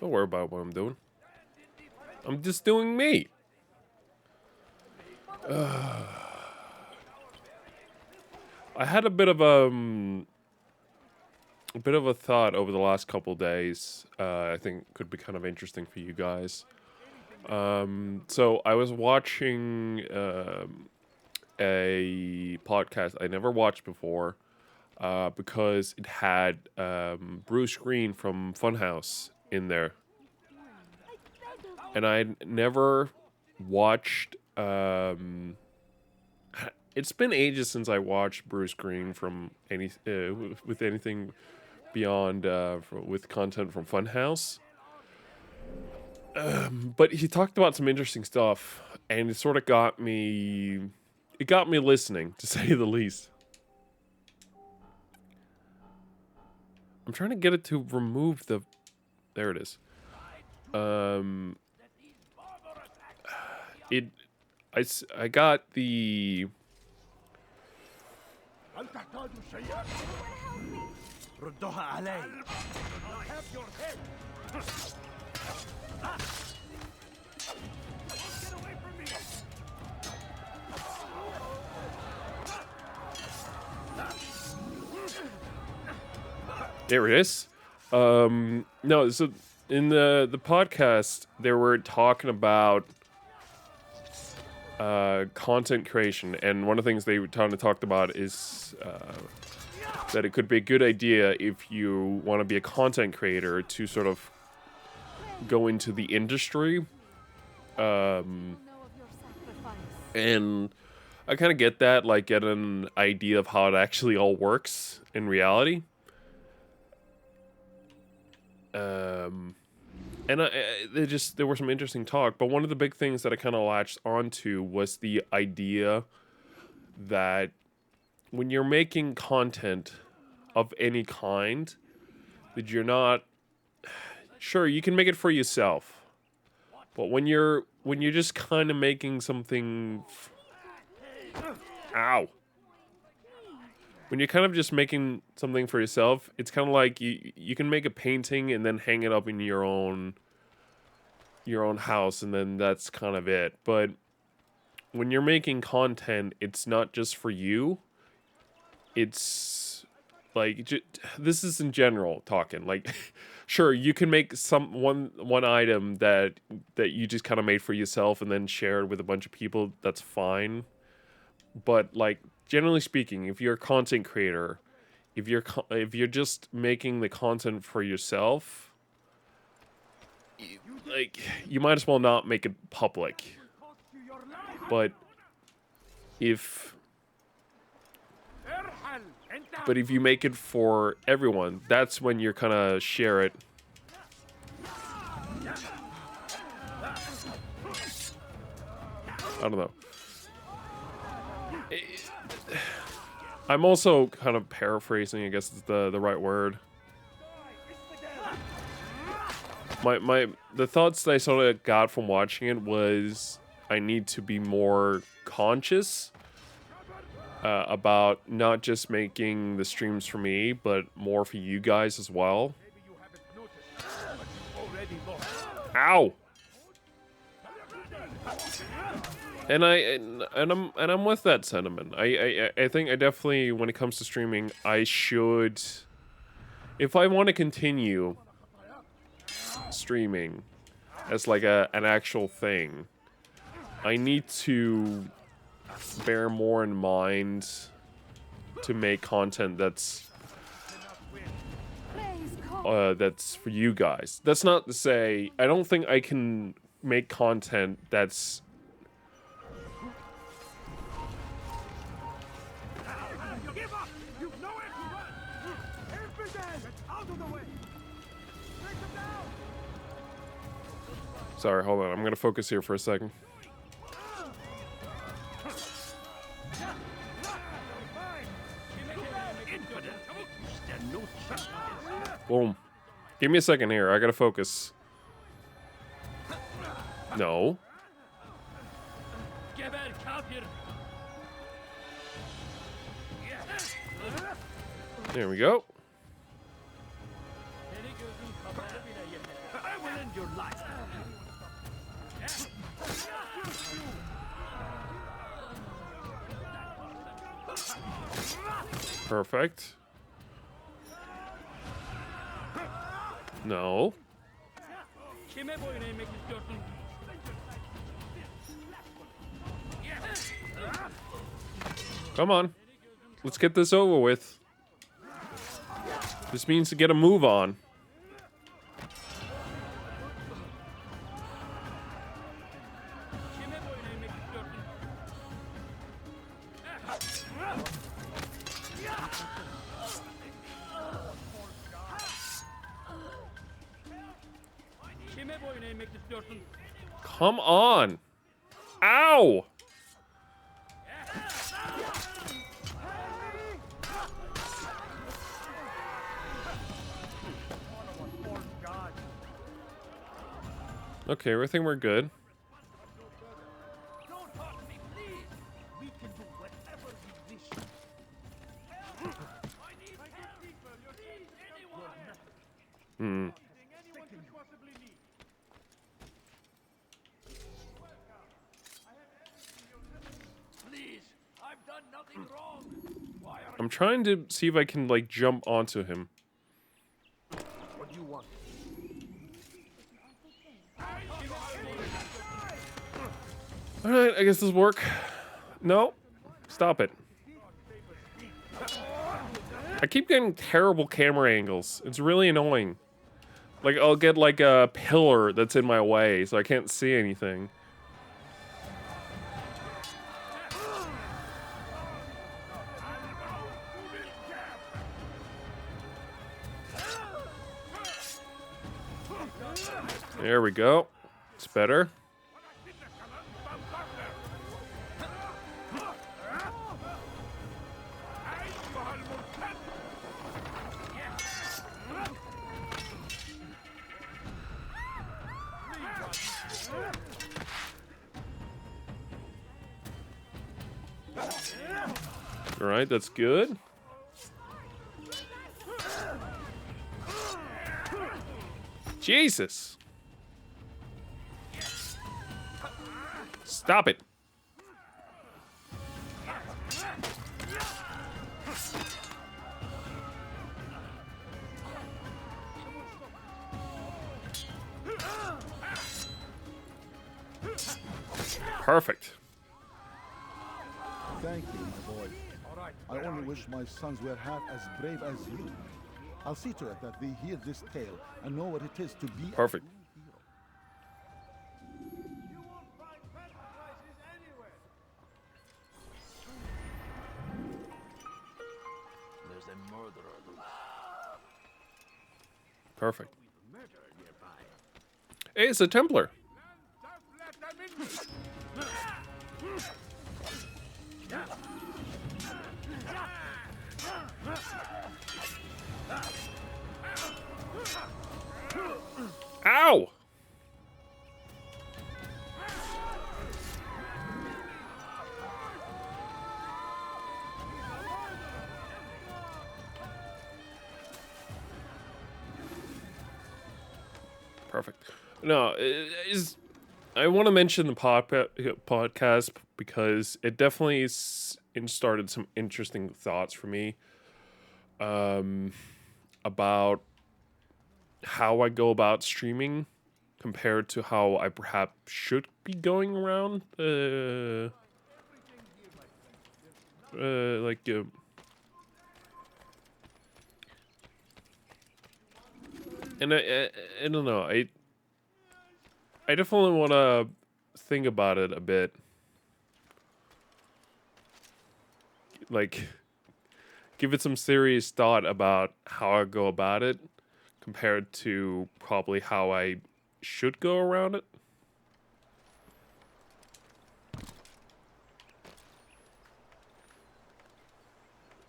Don't worry about what I'm doing. I'm just doing me. I had a bit of a thought over the last couple days. I think could be kind of interesting for you guys. So I was watching a podcast I never watched before because it had Bruce Green from Funhouse in there, and I'd never watched. It's been ages since I watched Bruce Green from with anything beyond with content from Funhouse. But he talked about some interesting stuff, and it sort of got me. It got me listening, to say the least. I'm trying to get it to remove the. There it is. It. I got the. There it is. No, so in the podcast they were talking about content creation, and one of the things they talked about is that it could be a good idea if you want to be a content creator to sort of go into the industry. And I kind of get that, like, get an idea of how it actually all works in reality. And there were some interesting talk, but one of the big things that I kind of latched onto was the idea that when you're making content of any kind, that you're not sure you can make it for yourself, but when you're just kind of making something, ow. When you're kind of just making something for yourself, it's kind of like you can make a painting and then hang it up in your own house, and then that's kind of it. But when you're making content, it's not just for you. It's like this is in general talking. Like, sure, you can make one item that you just kind of made for yourself and then share it with a bunch of people. That's fine. But like, generally speaking, if you're a content creator, if you're just making the content for yourself, you might as well not make it public. But if you make it for everyone, that's when you're kind of share it. I don't know. I'm also kind of paraphrasing, I guess is the right word. The thoughts that I sort of got from watching it was I need to be more conscious about not just making the streams for me, but more for you guys as well. Ow! And I'm with that sentiment. I think I definitely, when it comes to streaming, I should, if I want to continue streaming as like an actual thing, I need to bear more in mind to make content that's for you guys. That's not to say I don't think I can make content that's Sorry, hold on. I'm gonna focus here for a second. Boom. Give me a second here. I gotta focus. No. There we go. Perfect. No. Kime boyun eğmek istiyorsun? Come on. Let's get this over with. This means to get a move on. Kime boyun eğmek istiyorsun? Kime boyun eğmek istiyorsun? Come on. Ow! Okay, I think we're good. Don't hurt me, please. We can do whatever we wish. I need help. You need anyone. Anyone could possibly need. Please, I've done nothing wrong. Why are I'm trying to see if I can, like, jump onto him. what do you want? Alright, I guess this will work. No. Stop it. I keep getting terrible camera angles. It's really annoying. Like, I'll get, like, a pillar that's in my way, so I can't see anything. There we go. It's better. All right, that's good. Jesus. Stop it. Perfect. Thank you, my boy. I only wish my sons were half as brave as you. I'll see to it that they hear this tale and know what it is to be Perfect. a true hero. You won't find better prices anywhere. There's a murderer loose. Perfect. Hey, it's a Templar. Just let them in. Ow! Perfect. No, I want to mention the podcast because it definitely started some interesting thoughts for me about how I go about streaming compared to how I perhaps should be going around. And I don't know. I definitely want to think about it a bit. Like, give it some serious thought about how I go about it compared to probably how I should go around it.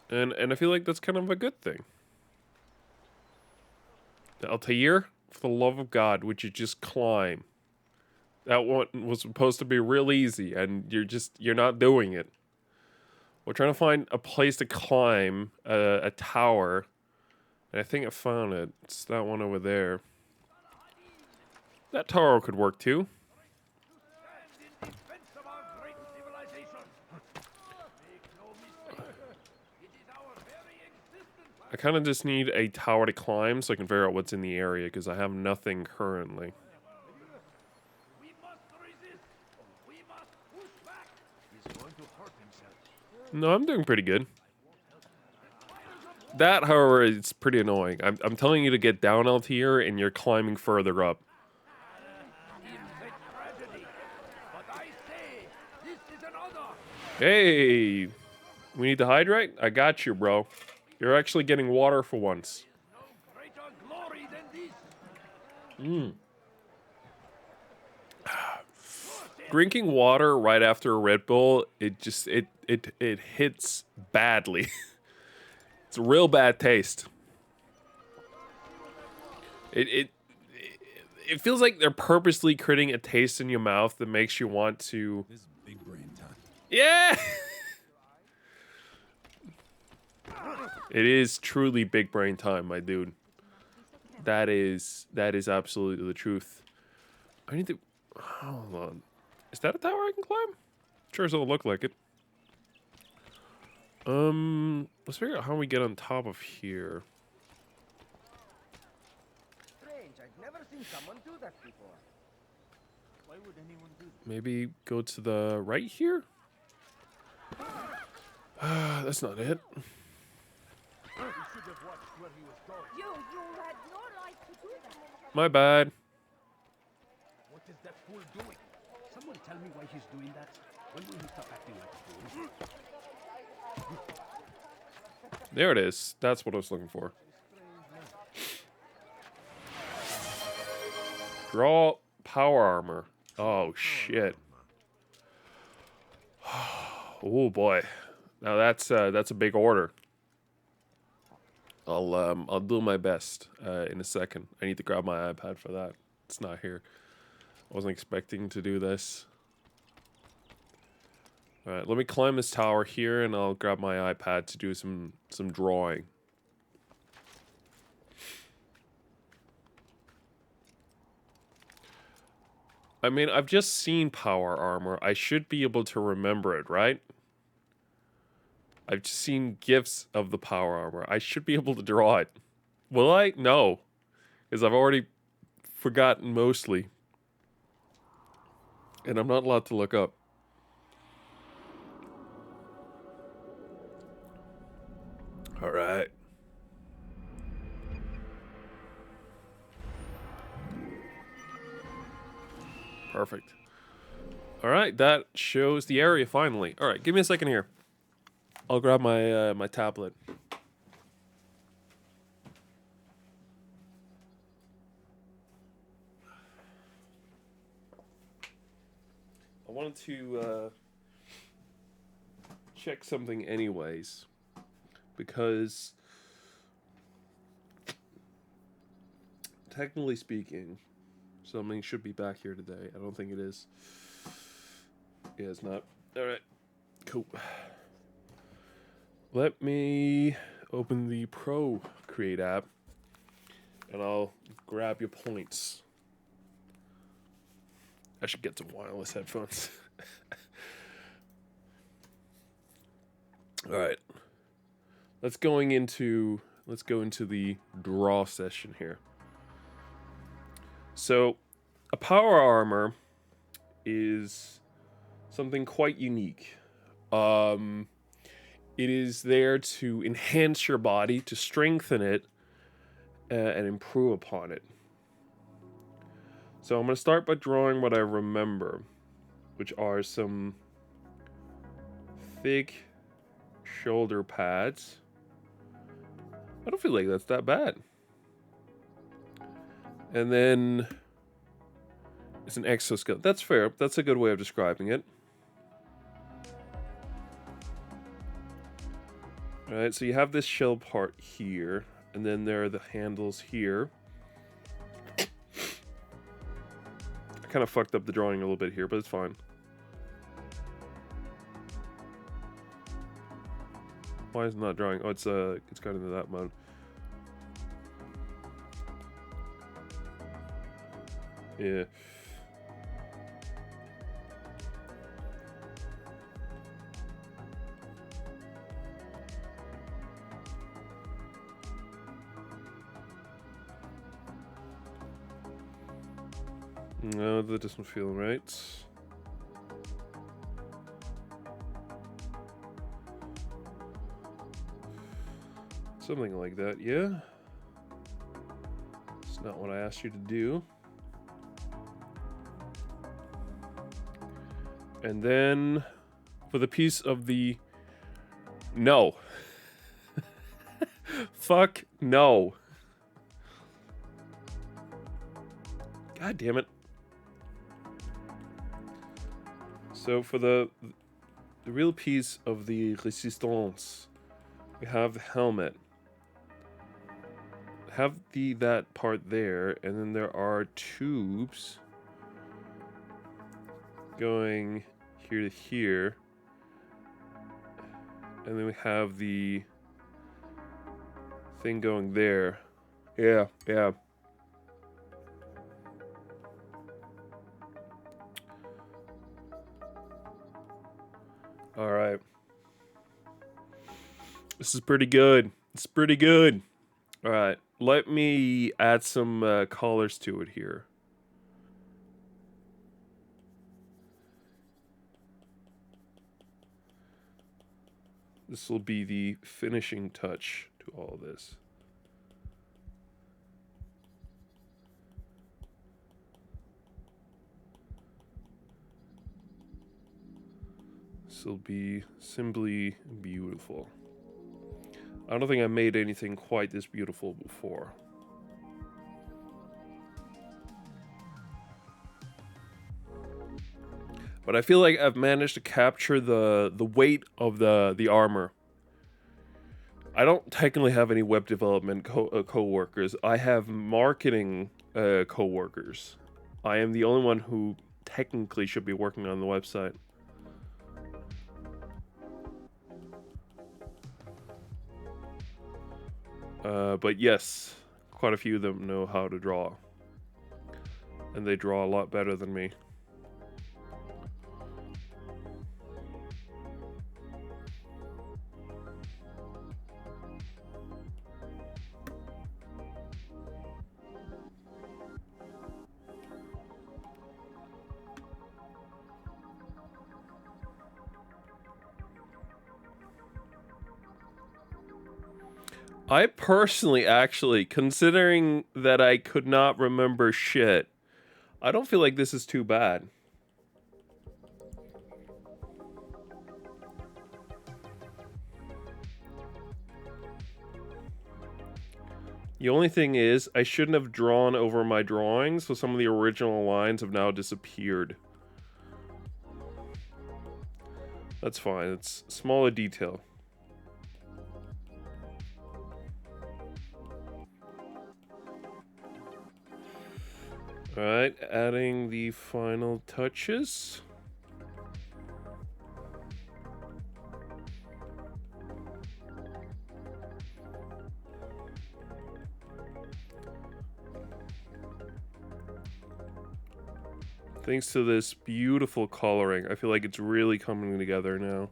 And I feel like that's kind of a good thing. Altair, for the love of God, would you just climb? That one was supposed to be real easy, and you're not doing it. We're trying to find a place to climb a tower, and I think I found it. It's that one over there. That tower could work too. In defense of our great civilization. Make no mistake, it is our very I kind of just need a tower to climb so I can figure out what's in the area because I have nothing currently. We must resist. We must push back. He's going to hurt himself. No, I'm doing pretty good. That, however, is pretty annoying. I'm telling you to get down Altair and you're climbing further up. Inflict tragedy. But I say, this is another. Hey, we need to hydrate? I got you, bro. You're actually getting water for once. No greater glory than this. Drinking water right after a Red Bull, it just it hits badly. It's a real bad taste. It feels like they're purposely creating a taste in your mouth that makes you want to. This is big brain time. Yeah. It is truly big brain time, my dude. That is absolutely the truth. I need to. Hold on. Is that a tower I can climb? Sure as it'll look like it. Let's figure out how we get on top of here. Strange, I've never seen someone do that before. Why would anyone do this? Maybe go to the right here? That's not it. We should have watched where he was going. You had no right to do that. My bad. What is that fool doing? Someone tell me why he's doing that. When will he stop acting like a fool? There it is. That's what I was looking for. Draw power armor. Oh shit. Oh boy. Now that's a big order. I'll do my best in a second. I need to grab my iPad for that. It's not here. I wasn't expecting to do this. All right, let me climb this tower here, and I'll grab my iPad to do some drawing. I mean, I've just seen power armor. I should be able to remember it, right? I've just seen GIFs of the power armor. I should be able to draw it. Will I? No. Because I've already forgotten mostly. And I'm not allowed to look up. All right. Perfect. All right, that shows the area finally. All right, give me a second here. I'll grab my my tablet. I wanted to check something anyways, because technically speaking, something should be back here today. I don't think it is. Yeah, it's not. All right, cool. Let me open the Procreate app, and I'll grab your points. I should get some wireless headphones. All right, let's go into the draw session here. So, a power armor is something quite unique. It is there to enhance your body, to strengthen it, and improve upon it. So I'm going to start by drawing what I remember, which are some thick shoulder pads. I don't feel like that's that bad. And then it's an exoskeleton. That's fair. That's a good way of describing it. All right, so you have this shell part here, and then there are the handles here. I kind of fucked up the drawing a little bit here, but it's fine. Why is it not drawing? Oh, it's got into that mode. Yeah. No, that doesn't feel right. Something like that, yeah. It's not what I asked you to do. And then for the piece of the... No. Fuck no. God damn it. So for the real piece of the Resistance, we have the helmet. Have that part there, and then there are tubes going here to here, and then we have the thing going there. Yeah. All right. This is pretty good. It's pretty good. All right. Let me add some colors to it here. This will be the finishing touch to all this. This will be simply beautiful. I don't think I made anything quite this beautiful before. But I feel like I've managed to capture the weight of the armor. I don't technically have any web development co-workers. I have marketing co-workers. I am the only one who technically should be working on the website. But yes, quite a few of them know how to draw. And they draw a lot better than me. I personally, actually, considering that I could not remember shit, I don't feel like this is too bad. The only thing is, I shouldn't have drawn over my drawings, so some of the original lines have now disappeared. That's fine, it's smaller detail. Alright, adding the final touches. Thanks to this beautiful coloring, I feel like it's really coming together now.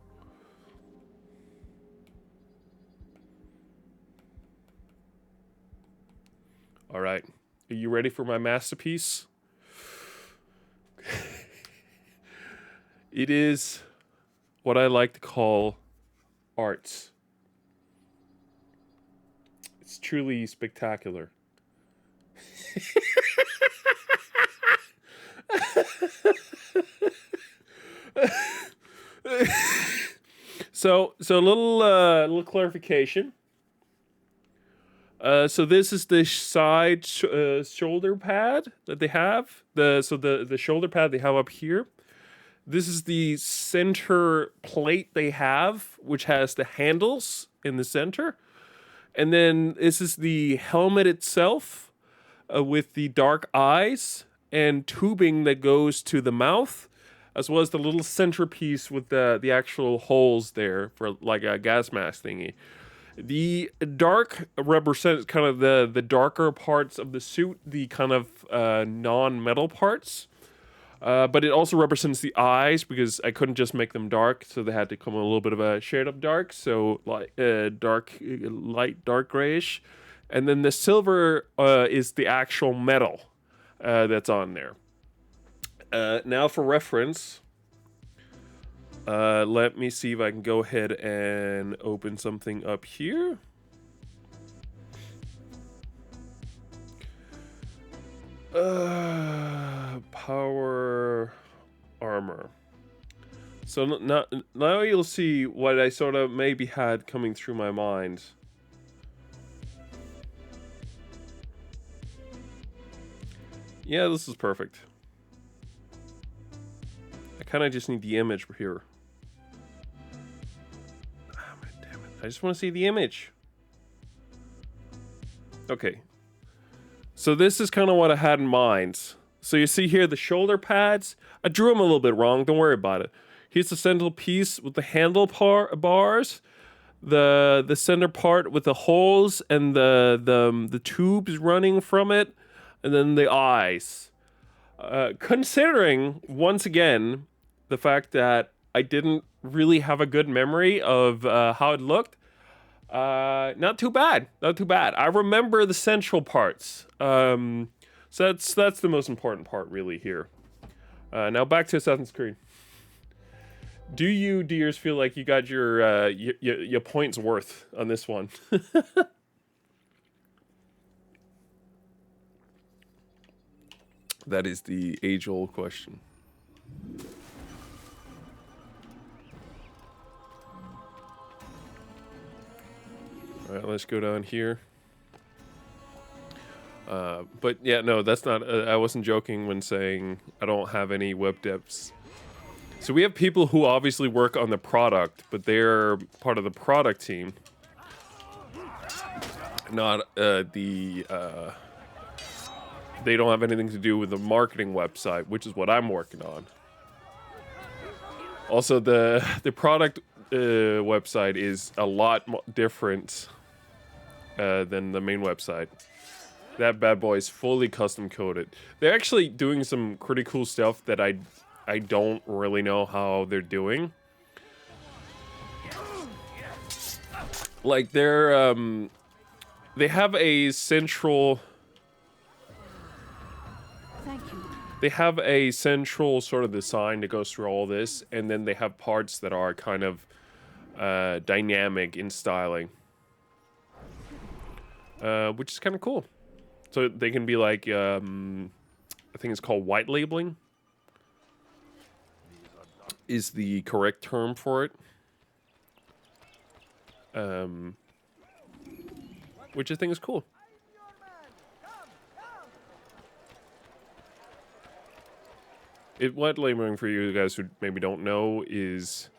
Alright. Are you ready for my masterpiece? It is what I like to call art. It's truly spectacular. So a little clarification. So this is the side shoulder pad that they have. The shoulder pad they have up here. This is the center plate they have, which has the handles in the center. And then this is the helmet itself with the dark eyes and tubing that goes to the mouth, as well as the little centerpiece with the actual holes there for like a gas mask thingy. The dark represents kind of the darker parts of the suit, the kind of non-metal parts. But it also represents the eyes, because I couldn't just make them dark, so they had to come a little bit of a shade of dark, so like light dark grayish. And then the silver is the actual metal that's on there. Now for reference, let me see if I can go ahead and open something up here. Power armor. So now you'll see what I sort of maybe had coming through my mind. Yeah, this is perfect. I kind of just need the image here. Oh, damn it. I just want to see the image. Okay. So this is kind of what I had in mind. So you see here the shoulder pads. I drew them a little bit wrong. Don't worry about it. Here's the central piece with the handle bars. The center part with the holes and the tubes running from it. And then the eyes. Considering, once again, the fact that I didn't really have a good memory of how it looked, not too bad. Not too bad. I remember the central parts. So that's the most important part, really, here. Now back to Assassin's Creed. Do you, dears, feel like you got your points worth on this one? That is the age-old question. All right, let's go down here. But yeah, no, that's not. I wasn't joking when saying I don't have any web devs. So we have people who obviously work on the product, but they're part of the product team, not they don't have anything to do with the marketing website, which is what I'm working on. Also, the product website is a lot different than the main website. That bad boy is fully custom coded. They're actually doing some pretty cool stuff that I don't really know how they're doing. Like they have a central. They have a central sort of design that goes through all this, and then they have parts that are kind of dynamic in styling, which is kind of cool. So they can be like, I think it's called white labeling, is the correct term for it. Which I think is cool. White labeling, for you guys who maybe don't know, is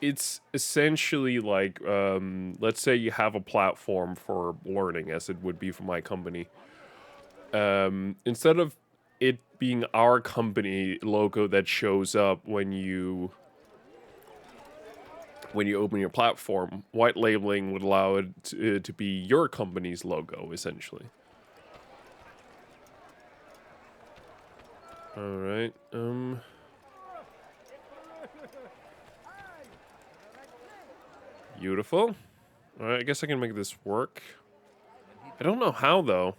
it's essentially like, let's say you have a platform for learning, as it would be for my company. Instead of it being our company logo that shows up when you open your platform, white labeling would allow it to be your company's logo, essentially. All right. Beautiful. All right, I guess I can make this work. I don't know how, though.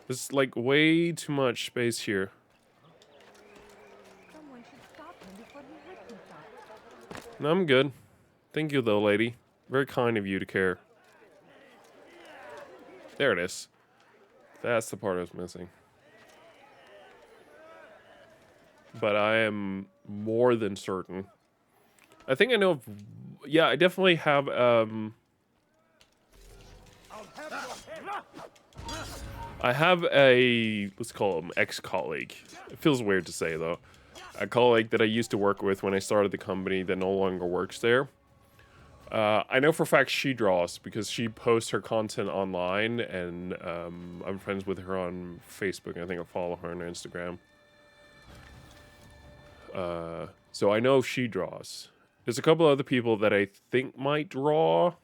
There's like way too much space here. Someone should stop him before he hurts himself. No, I'm good. Thank you, though, lady. Very kind of you to care. There it is. That's the part I was missing. But I am more than certain. I think I know. Yeah, I definitely have. I have a, let's call him ex-colleague. It feels weird to say, though. A colleague that I used to work with when I started the company that no longer works there. I know for a fact she draws because she posts her content online, and I'm friends with her on Facebook. I think I follow her on Instagram. So I know she draws. There's a couple other people that I think might draw,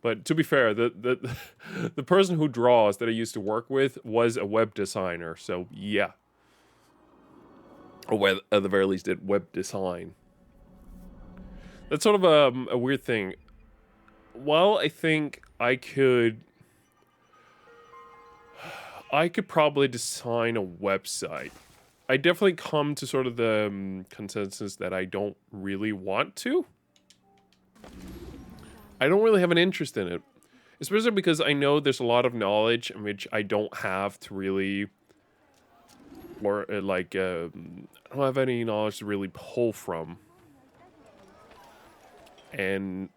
but to be fair, the person who draws that I used to work with was a web designer. So yeah, or at the very least, did web design. That's sort of a weird thing. While I think I could, I could probably design a website. I definitely come to sort of the consensus that I don't really want to. I don't really have an interest in it. Especially because I know there's a lot of knowledge in which I don't have to really... Or, like, I don't have any knowledge to really pull from. And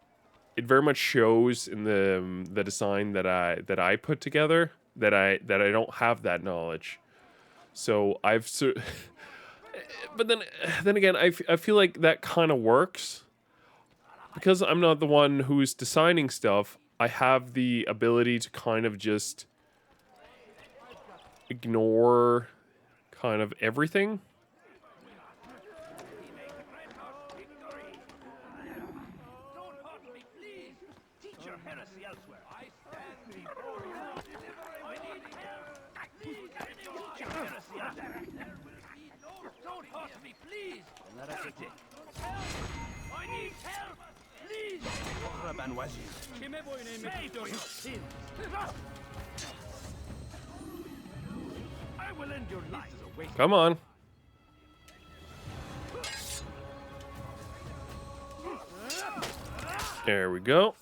it very much shows in the design that I put together that I don't have that knowledge. So but then again, I feel like that kind of works because I'm not the one who's designing stuff. I have the ability to kind of just ignore kind of everything. Don't hurt me, please. Teach your heresy elsewhere. I stand before you. I need help. Please, anyone. Teach your heresy elsewhere. There will be no. Don't hurt me, please. Heretic. I need help. Please. Rabban Wazir. Pay for your sins. I will end your life. Come on. There we go.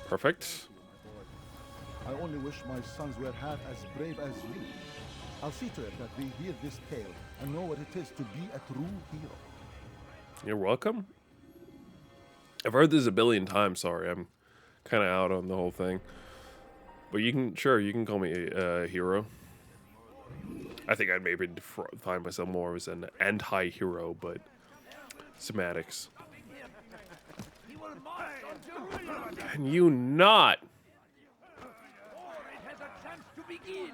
Perfect. I only wish my sons were half as brave as you. I'll see to it that they hear this tale and know what it is to be a true hero. You're welcome. I've heard this a billion times. Sorry, I'm kind of out on the whole thing. But you can call me a hero. I think I'd maybe find myself more as an anti-hero, but semantics. Can you not? It has a chance to begin.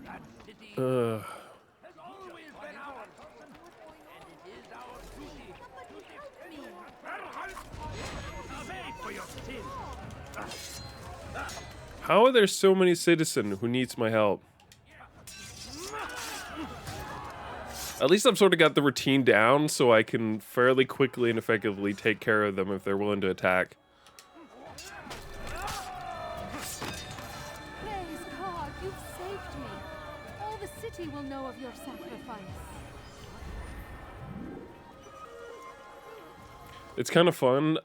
That city has always been ours, and it is our duty to pay for your sins. How are there so many citizens who needs my help? At least I've sort of got the routine down, so I can fairly quickly and effectively take care of them if they're willing to attack. Praise God, you've saved me. All the city will know of your sacrifice. It's kind of fun.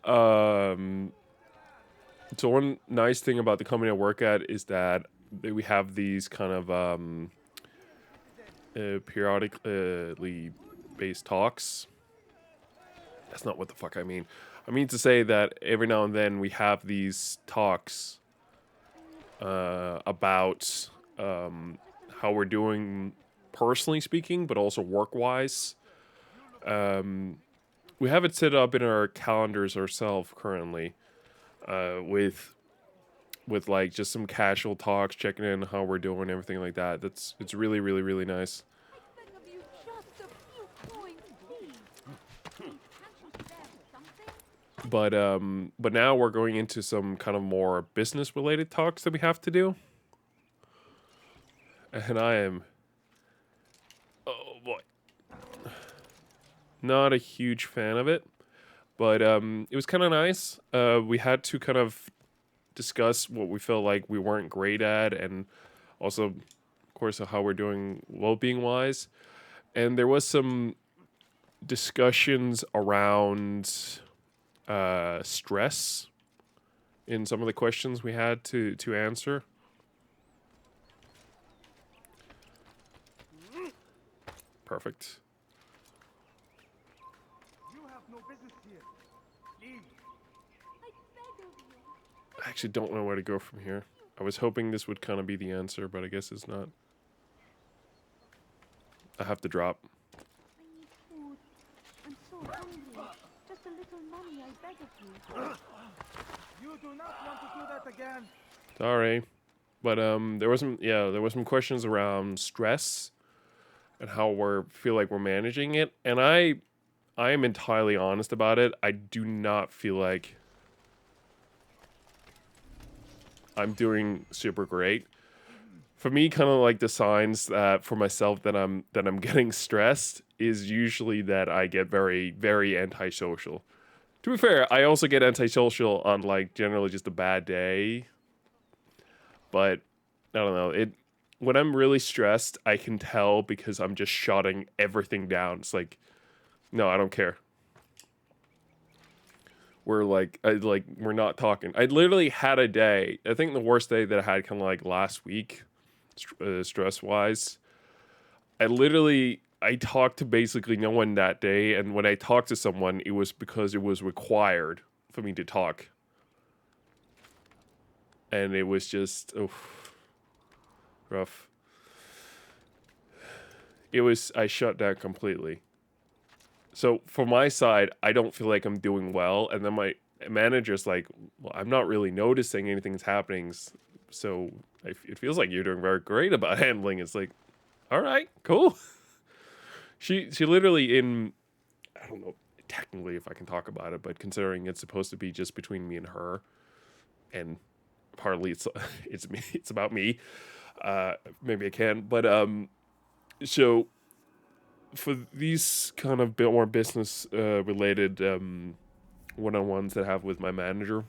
So one nice thing about the company I work at is that we have these kind of periodically based talks. That's not what the fuck I mean. I mean to say that every now and then we have these talks about how we're doing personally speaking, but also work-wise. We have it set up in our calendars ourselves currently, with like just some casual talks, checking in how we're doing, everything like that. It's really, really, really nice. I beg of you, just a few coins, please. Can't you spare something? But now we're going into some kind of more business related talks that we have to do. And I am, oh boy, not a huge fan of it. But it was kind of nice. We had to kind of discuss what we felt like we weren't great at, and also, of course, how we're doing well-being wise. And there was some discussions around stress in some of the questions we had to answer. Perfect. I actually don't know where to go from here. I was hoping this would kind of be the answer, but I guess it's not. I have to drop. I need food. I'm so hungry. Just a little money, I beg of you. You do not want to do that again. Sorry. But there was some questions around stress and how we feel like we're managing it, and I am entirely honest about it. I do not feel like I'm doing super great. for me, kind of like the signs that for myself that I'm getting stressed is usually that I get very, very antisocial. To be fair, I also get antisocial on like generally just a bad day. But I don't know. When I'm really stressed, I can tell because I'm just shutting everything down. It's like, no, I don't care. We're not talking. I literally had a day. I think the worst day that I had kind of like last week, stress wise. I talked to basically no one that day, and when I talked to someone, it was because it was required for me to talk. And it was just rough. I shut down completely. So for my side, I don't feel like I'm doing well, and then my manager's like, well, I'm not really noticing anything's happening, so it feels like you're doing very great about handling. It's like, all right, cool. She literally I don't know technically if I can talk about it, but considering it's supposed to be just between me and her, and partly it's me, it's about me. Maybe I can, but so for these kind of bit more business related one-on-ones that I have with my manager,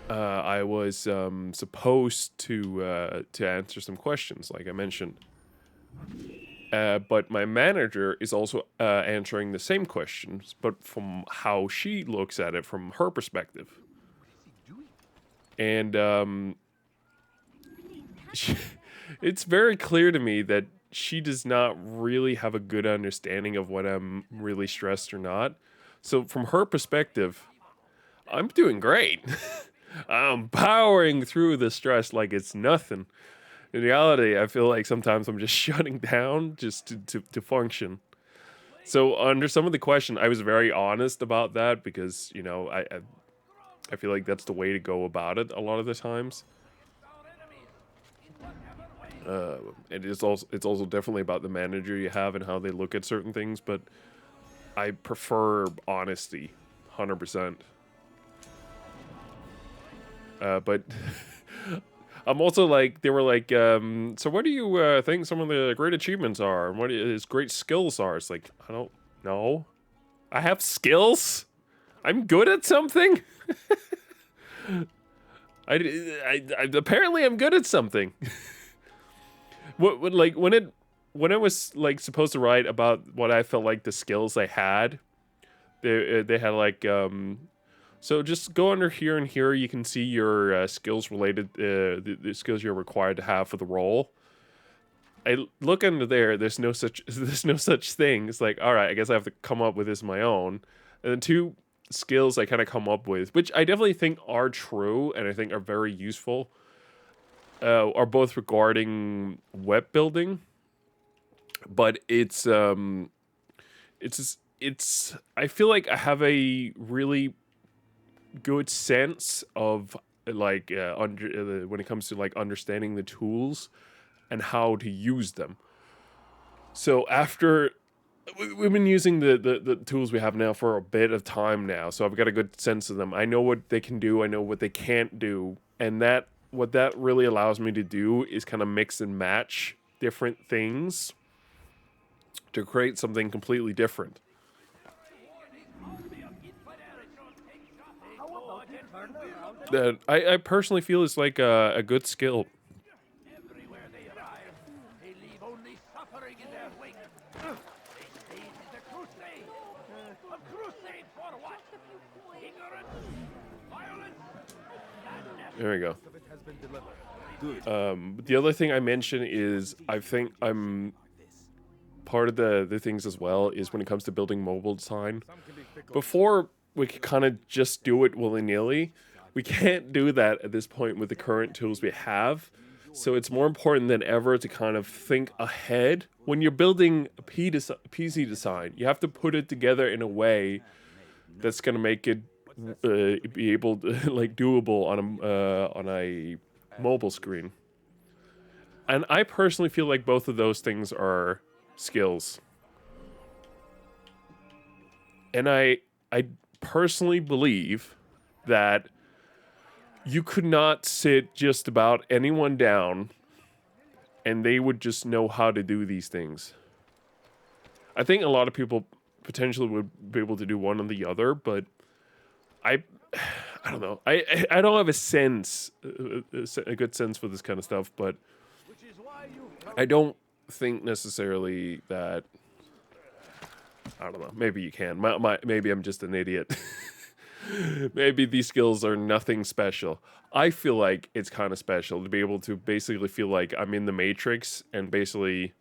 I was supposed to answer some questions, like I mentioned. But my manager is also answering the same questions, but from how she looks at it from her perspective. And it's very clear to me that she does not really have a good understanding of when I'm really stressed or not. So from her perspective, I'm doing great. I'm powering through the stress like it's nothing. In reality, I feel like sometimes I'm just shutting down just to function. So under some of the question, I was very honest about that because, you know, I feel like that's the way to go about it a lot of the times. It's also definitely about the manager you have and how they look at certain things, but I prefer honesty, 100%. But I'm also like, they were like, so what do you think some of the great achievements are? And what his great skills are? It's like, I don't know. I have skills? I'm good at something? I apparently I'm good at something. Like when I was like supposed to write about what I felt like the skills I had, they had like so just go under here and here you can see your skills related the skills you're required to have for the role. I look under there. There's no such thing. It's like, all right, I guess I have to come up with this on my own. And then two skills I kind of come up with, which I definitely think are true and I think are very useful, are both regarding web building. But it's I feel like I have a really good sense of like when it comes to like understanding the tools and how to use them. So after we've been using the tools we have now for a bit of time now, so I've got a good sense of them. I know what they can do, I know what they can't do, and what that really allows me to do is kind of mix and match different things to create something completely different. That I personally feel is like a good skill. Everywhere they arrive, they leave only suffering in their wake. This is the crusade. A crusade for what? Ignorance, violence, madness. There we go. It has been delivered. The other thing I mentioned is I think I'm part of the things as well is when it comes to building mobile design. Before we could kind of just do it willy-nilly. We can't do that at this point with the current tools we have. So it's more important than ever to kind of think ahead. When you're building a PC design, you have to put it together in a way that's going to make it be able to like doable on a mobile screen. And I personally feel like both of those things are skills. And I personally believe that you could not sit just about anyone down and they would just know how to do these things. I think a lot of people potentially would be able to do one or the other, but I don't know. I don't have a sense, a good sense for this kind of stuff, but I don't think necessarily that. I don't know. Maybe you can. Maybe I'm just an idiot. Maybe these skills are nothing special. I feel like it's kind of special to be able to basically feel like I'm in the Matrix and basically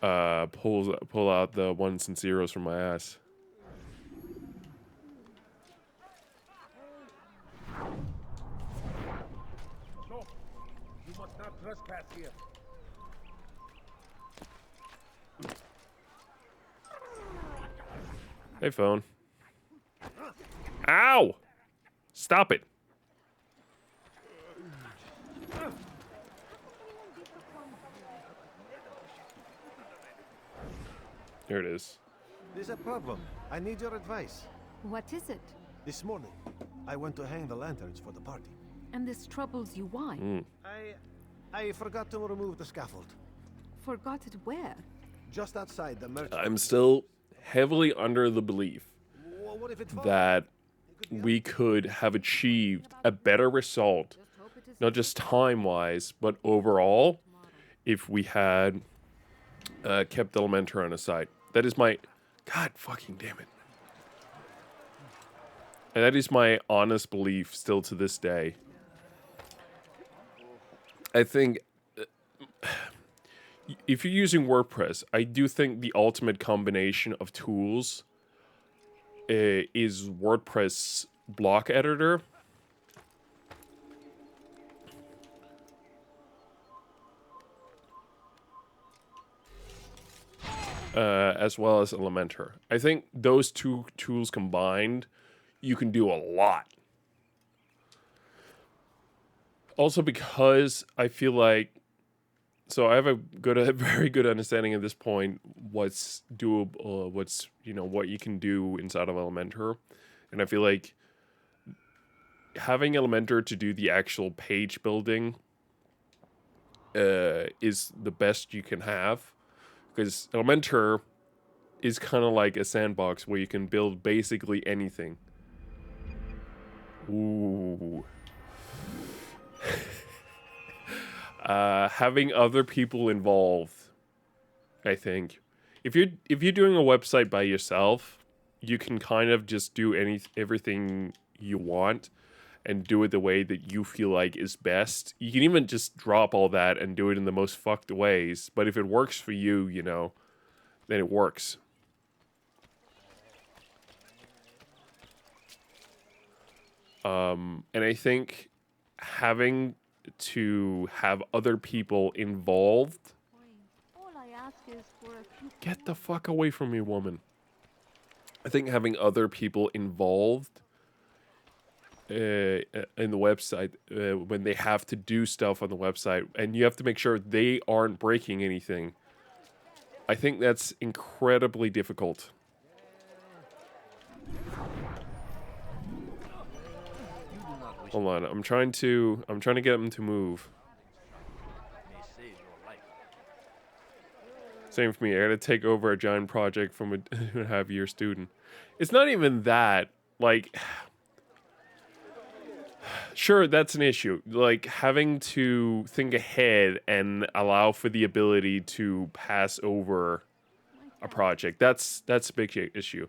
pull out the ones and zeros from my ass. No, you must not trespass here. Hey, phone. Ow! Stop it. Here it is. There's a problem. I need your advice. What is it? This morning, I went to hang the lanterns for the party. And this troubles you why? I forgot to remove the scaffold. Forgot it where? Just outside the merchant. I'm still heavily under the belief What if it falls? that we could have achieved a better result, not just time-wise, but overall, if we had kept Elementor on a side. That is my... God fucking damn it. And that is my honest belief still to this day. I think... if you're using WordPress, I do think the ultimate combination of tools is WordPress block editor. As well as Elementor. I think those two tools combined, you can do a lot. Also because I feel like, so I have a very good understanding at this point what's doable, what's, what you can do inside of Elementor. And I feel like having Elementor to do the actual page building is the best you can have. Because Elementor is kind of like a sandbox where you can build basically anything. Ooh. Having other people involved, I think. If you're doing a website by yourself, you can kind of just do everything you want and do it the way that you feel like is best. You can even just drop all that and do it in the most fucked ways. But if it works for you, then it works. And I think having to have other people involved... All I ask is for a few... Get the fuck away from me, woman. I think having other people involved in the website when they have to do stuff on the website, and you have to make sure they aren't breaking anything. I think that's incredibly difficult. Hold on, I'm trying to get them to move. May save your life. Same for me. I gotta take over a giant project from a 2.5-year student. It's not even that. Like, sure, that's an issue. Like, having to think ahead and allow for the ability to pass over a project. That's a big issue.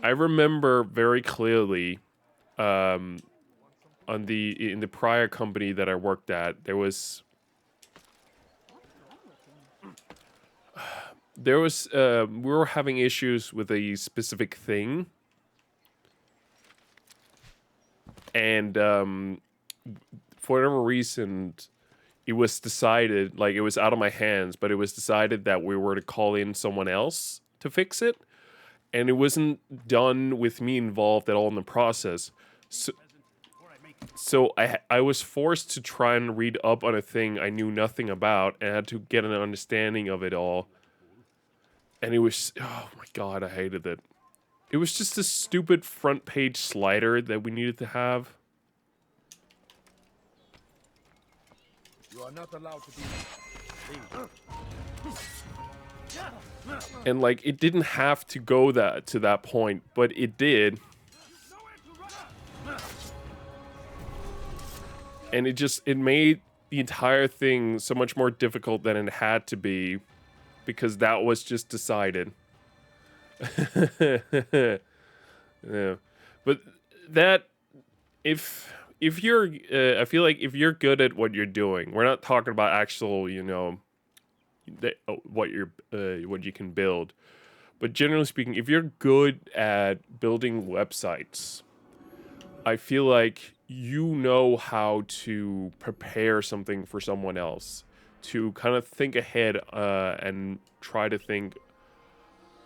I remember very clearly, in the prior company that I worked at, we were having issues with a specific thing, and for whatever reason, it was decided, like, it was out of my hands, but it was decided that we were to call in someone else to fix it, and it wasn't done with me involved at all in the process. So I was forced to try and read up on a thing I knew nothing about, and had to get an understanding of it all. And it was, oh my god, I hated it. it was just a stupid front page slider that we needed to have. You are not allowed to be. And like it didn't have to go to that point, but it did. And it made the entire thing so much more difficult than it had to be, because that was just decided. Yeah. But that, if you're, I feel like if you're good at what you're doing, we're not talking about actual, you know, what you can build, but generally speaking, if you're good at building websites, I feel like you know how to prepare something for someone else, to kind of think ahead and try to think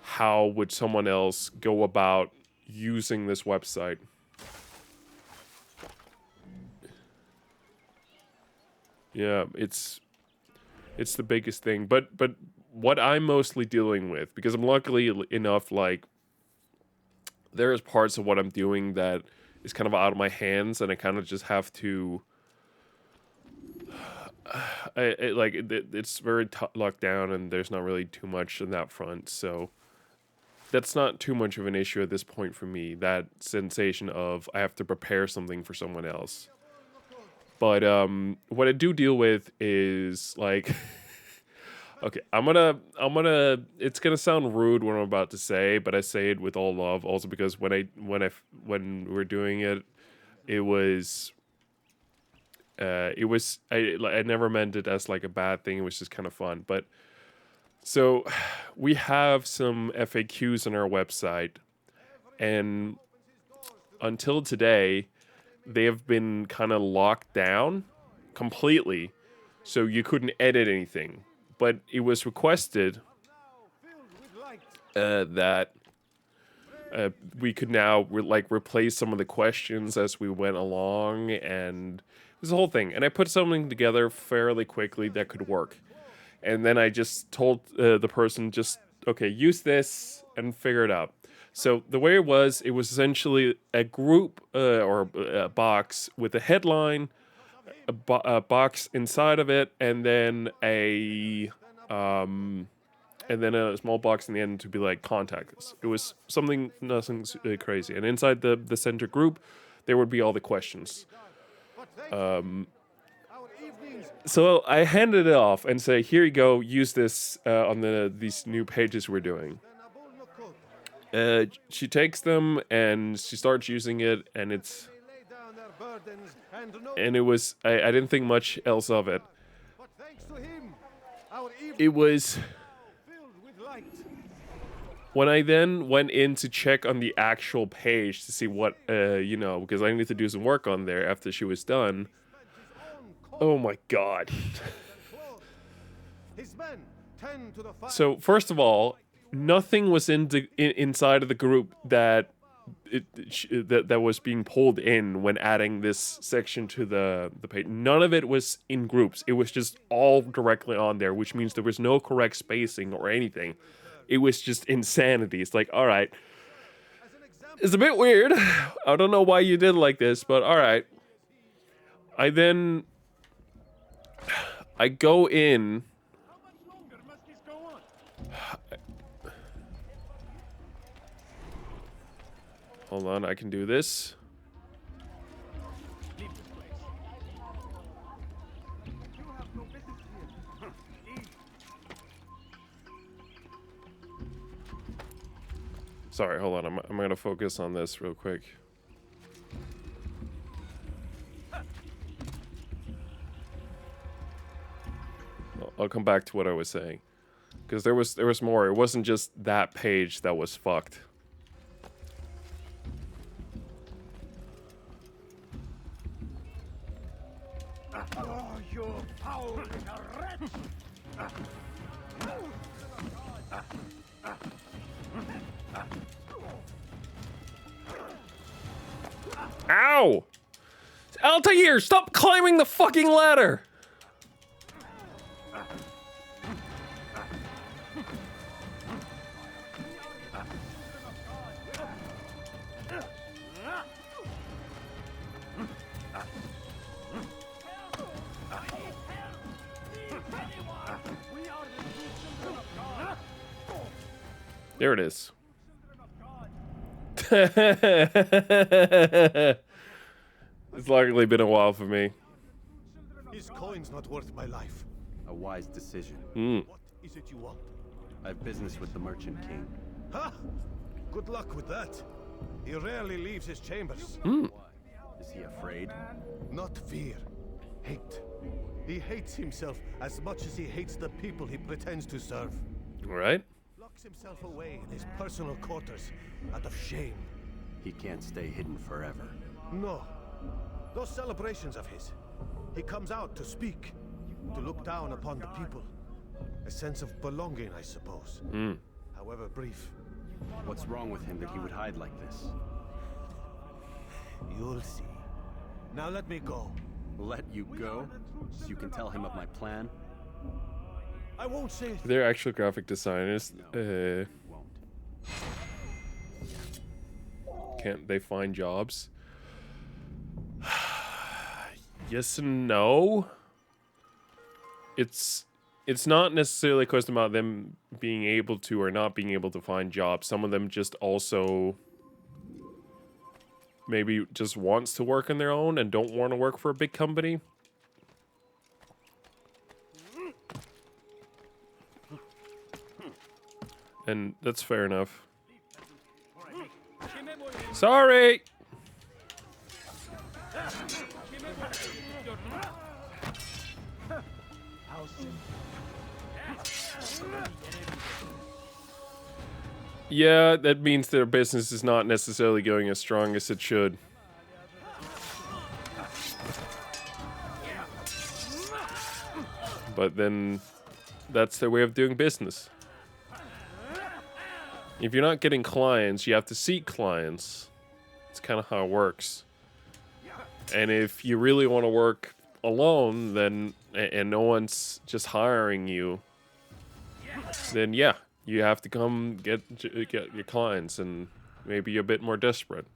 how would someone else go about using this website. Yeah, it's the biggest thing, but what I'm mostly dealing with, because I'm luckily enough, like, there's parts of what I'm doing that is kind of out of my hands, and I kind of just have to, it's very locked down, and there's not really too much in that front, so that's not too much of an issue at this point for me, that sensation of I have to prepare something for someone else. But what I do deal with is, like, okay, I'm gonna, it's gonna sound rude what I'm about to say, but I say it with all love, also because when we're doing it, I never meant it as like a bad thing, it was just kind of fun. But so we have some FAQs on our website, and until today, they have been kind of locked down completely, so you couldn't edit anything. But it was requested that we could now replace some of the questions as we went along, and it was the whole thing. And I put something together fairly quickly that could work. And then I just told the person, just, okay, use this and figure it out. So the way it was essentially a group or a box with a headline, a box inside of it, and then a small box in the end to be like, contact us. It was nothing crazy. And inside the center group, there would be all the questions. So I handed it off and say, here you go, use this on these new pages we're doing. She takes them and she starts using it, and it was, I didn't think much else of it. It was, when I then went in to check on the actual page to see what, because I needed to do some work on there after she was done. Oh my god. So, first of all, nothing was inside of the group that was being pulled in when adding this section to the page. None of it was in groups. It was just all directly on there, which means there was no correct spacing or anything. It was just insanity. It's like, all right, it's a bit weird. I don't know why you did like this, but all right. I go in. Hold on, I can do this. Sorry, hold on. I'm gonna focus on this real quick. I'll come back to what I was saying, because there was more. It wasn't just that page that was fucked. Oh, you foul little wretch! Ow! Altair, stop climbing the fucking ladder! There it is. It's likely been a while for me. His coin's not worth my life. A wise decision. What is it you want? I have business with the Merchant King. Huh? Good luck with that. He rarely leaves his chambers. Is he afraid? Not fear. Hate. He hates himself as much as he hates the people he pretends to serve. All right. Locks himself away in his personal quarters out of shame. He can't stay hidden forever. No. Those celebrations of his. He comes out to speak, to look down upon the people. A sense of belonging, I suppose. However brief. What's wrong with him that he would hide like this? You'll see. Now let me go. Let you go? So you can tell him of my plan? I won't say They're actual graphic designers. Won't. Can't they find jobs? Yes and no. It's not necessarily a question about them being able to or not being able to find jobs. Some of them just also maybe just wants to work on their own and don't want to work for a big company. And that's fair enough. Sorry! Yeah, that means their business is not necessarily going as strong as it should. But then, that's their way of doing business. If you're not getting clients, you have to seek clients. It's kind of how it works. And if you really want to work alone, then and no one's just hiring you, then yeah, you have to come get your clients, and maybe a bit more desperate.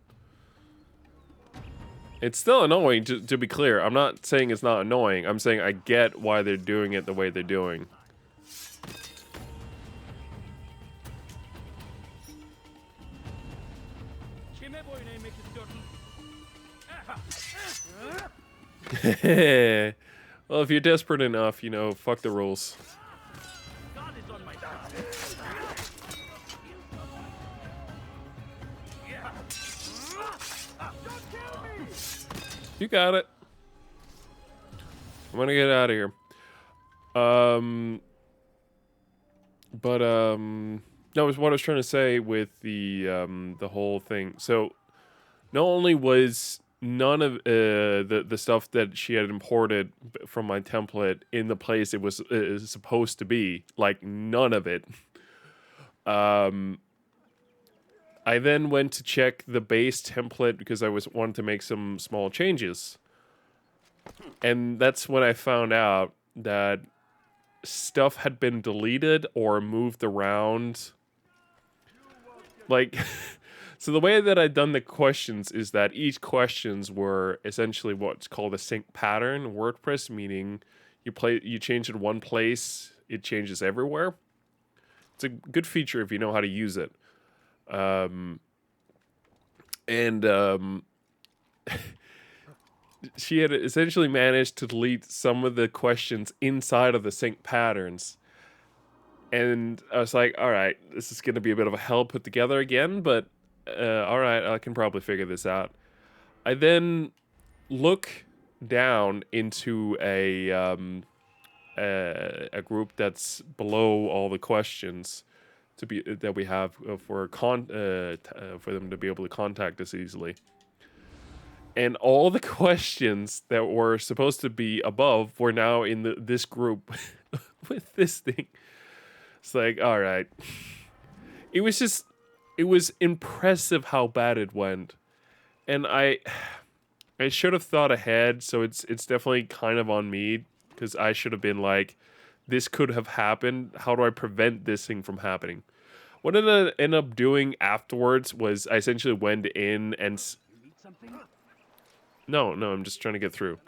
It's still annoying, to be clear. I'm not saying it's not annoying. I'm saying I get why they're doing it the way they're doing. Well, if you're desperate enough, you know, fuck the rules. God is on my side. You got it. I'm gonna get out of here. No, what I was trying to say with the whole thing. So, not only was none of the stuff that she had imported from my template in the place it was supposed to be, like none of it. I then went to check the base template because I wanted to make some small changes. And that's when I found out that stuff had been deleted or moved around. Like, so the way that I'd done the questions is that each questions were essentially what's called a sync pattern in WordPress, meaning you change it one place, it changes everywhere. It's a good feature if you know how to use it. She had essentially managed to delete some of the questions inside of the sync patterns. And I was like, all right, this is going to be a bit of a hell put together again, but all right, I can probably figure this out. I then look down into a group that's below all the questions that we have for them to be able to contact us easily. And all the questions that were supposed to be above were now in this group with this thing. It's like, all right. It was impressive how bad it went. And I should have thought ahead, so it's definitely kind of on me, because I should have been like, this could have happened. How do I prevent this thing from happening? What I ended up doing afterwards was I essentially went in and... No, I'm just trying to get through.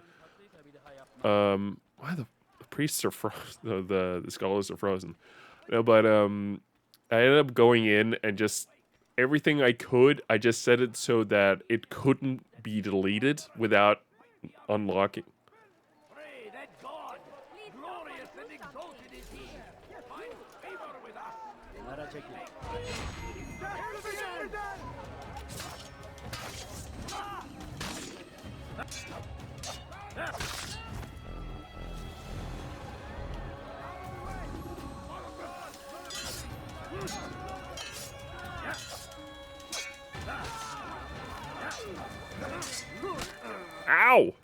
Why the priests are frozen? The scholars are frozen. No, but I ended up going in and just everything I could, I just set it so that it couldn't be deleted without unlocking. Pray that God, glorious and exalted is He, find favor with us. Ow!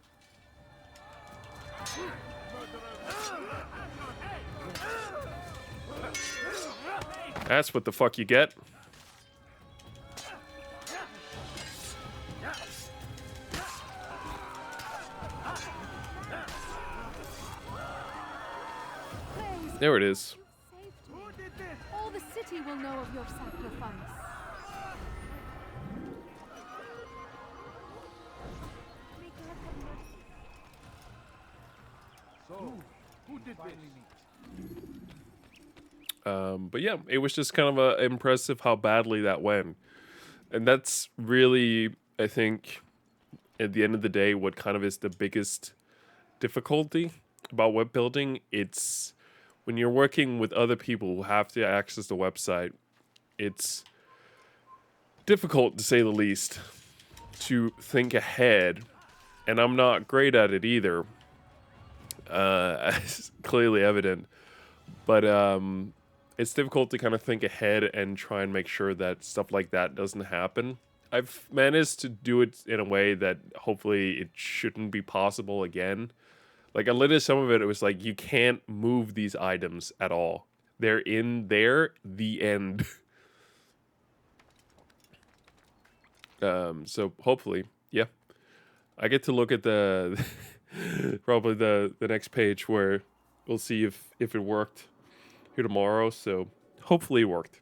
That's what the fuck you get. Praise There it is. you saved me. All the city will know of your sacrifice. May God have mercy. So, who did this? But yeah, it was just kind of impressive how badly that went. And that's really, I think, at the end of the day, what kind of is the biggest difficulty about web building. It's when you're working with other people who have to access the website, it's difficult to say the least to think ahead. And I'm not great at it either. It's clearly evident. But it's difficult to kind of think ahead and try and make sure that stuff like that doesn't happen. I've managed to do it in a way that hopefully it shouldn't be possible again. Like, literally some of it, it was like, you can't move these items at all. They're in there, the end. So hopefully, yeah. I get to look at the, probably the next page where we'll see if it worked here tomorrow. So hopefully it worked.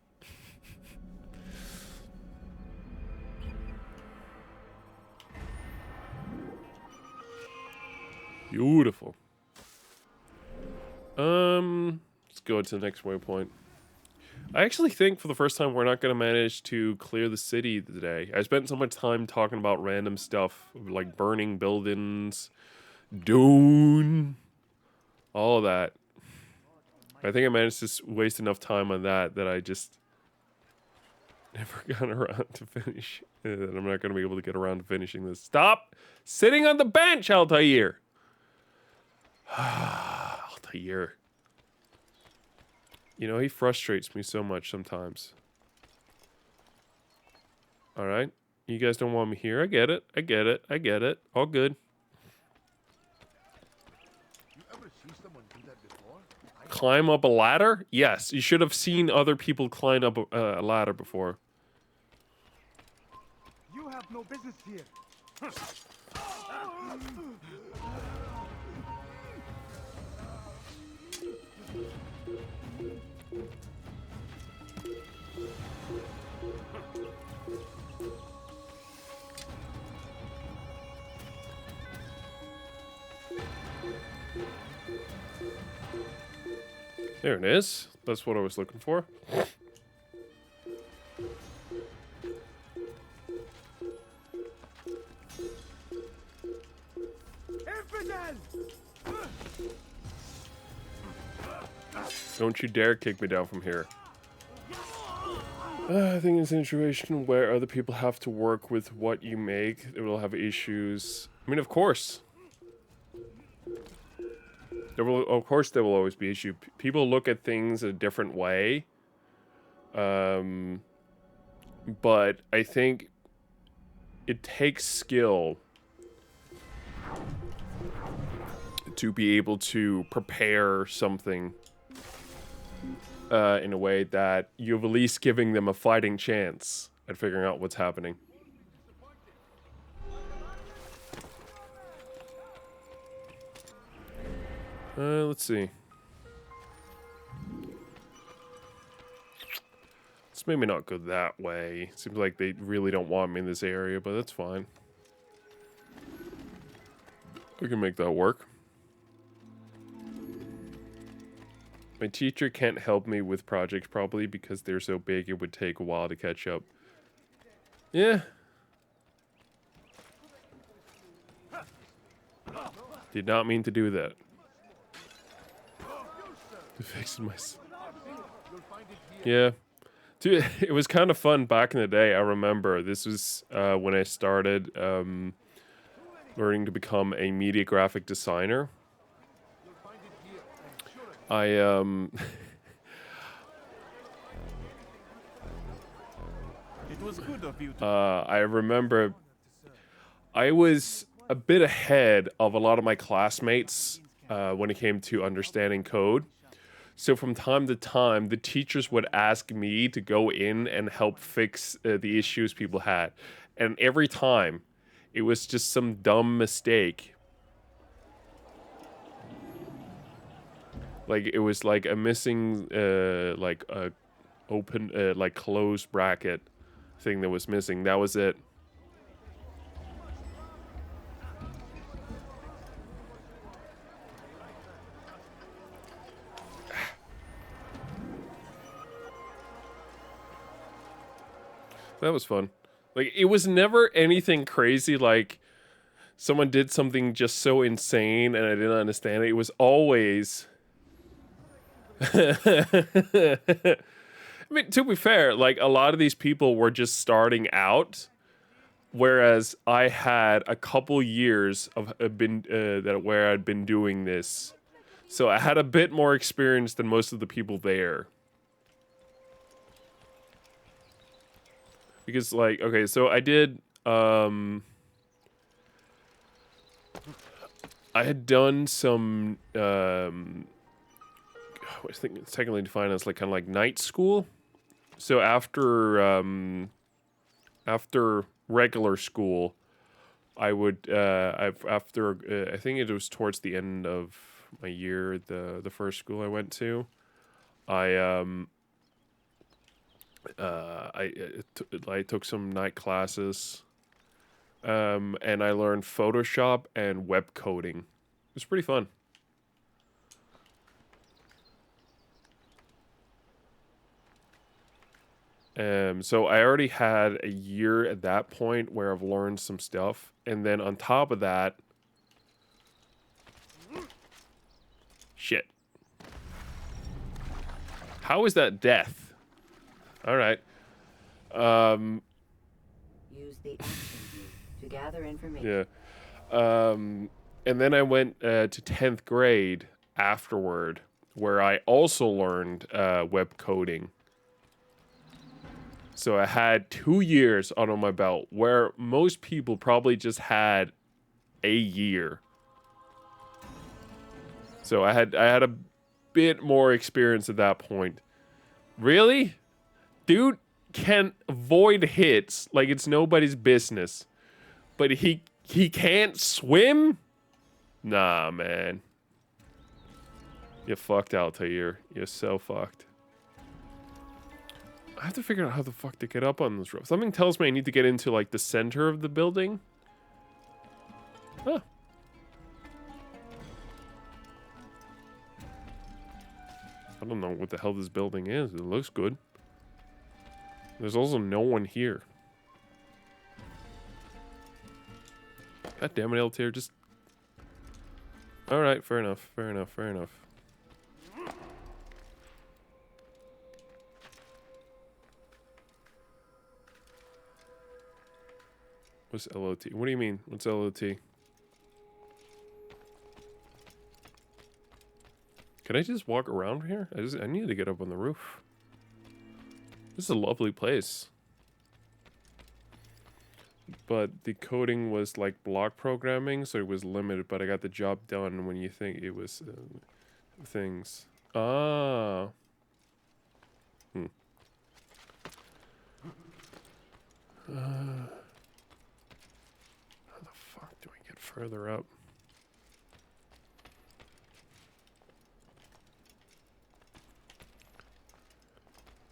Beautiful. Let's go to the next waypoint. I actually think for the first time we're not going to manage to clear the city today. I spent so much time talking about random stuff, like burning buildings, Dune, all of that. I think I managed to waste enough time on that I just never got around to finish. And I'm not going to be able to get around to finishing this. Stop sitting on the bench, Altair! Altair. You know, he frustrates me so much sometimes. Alright. You guys don't want me here. I get it. I get it. I get it. All good. You ever see someone do that before? Climb up a ladder? Yes. You should have seen other people climb up a ladder before. You have no business here. There it is. That's what I was looking for. Infidel! Don't you dare kick me down from here. I think it's a situation where other people have to work with what you make. They will have issues. I mean, of course. Of course, there will always be issues. People look at things a different way. But I think it takes skill to be able to prepare something in a way that you're at least giving them a fighting chance at figuring out what's happening. Let's see. Let's maybe not go that way. Seems like they really don't want me in this area, but that's fine. We can make that work. My teacher can't help me with projects probably because they're so big it would take a while to catch up. Yeah. Did not mean to do that. Fixing my... Yeah. Dude, it was kind of fun back in the day. I remember this was when I started learning to become a media graphic designer. I It was good of you to I remember I was a bit ahead of a lot of my classmates when it came to understanding code. So from time to time, the teachers would ask me to go in and help fix the issues people had. And every time, it was just some dumb mistake. Like, it was like a missing, like a open, like closed bracket thing that was missing. That was it. That was fun. Like, it was never anything crazy, like someone did something just so insane and I didn't understand it. It was always... I mean, to be fair, like, a lot of these people were just starting out, whereas I had a couple years of where I'd been doing this. So I had a bit more experience than most of the people there. Because, like, okay, so I did, I had done some, I think it's technically defined as, like, kind of like night school. So after, after regular school, I would, I think it was towards the end of my year, the first school I went to, I took some night classes, and I learned Photoshop and web coding. It was pretty fun. So I already had a year at that point where I've learned some stuff, and then on top of that, shit. How is that death? All right. Use the action view to gather information. Yeah. And then I went to 10th grade afterward, where I also learned web coding. So I had 2 years under my belt, where most people probably just had a year. So I had a bit more experience at that point. Really? Dude can avoid hits like it's nobody's business. But he can't swim? Nah, man. You're fucked, Altair. You're so fucked. I have to figure out how the fuck to get up on this roof. Something tells me I need to get into, like, the center of the building. Huh. I don't know what the hell this building is. It looks good. There's also no one here. God damn it, Altair, just... Alright, fair enough, fair enough, fair enough. What's LOT? What do you mean? What's LOT? Can I just walk around here? I need to get up on the roof. This is a lovely place. But the coding was like block programming, so it was limited, but I got the job done when you think it was things. Ah. Hmm. How the fuck do I get further up?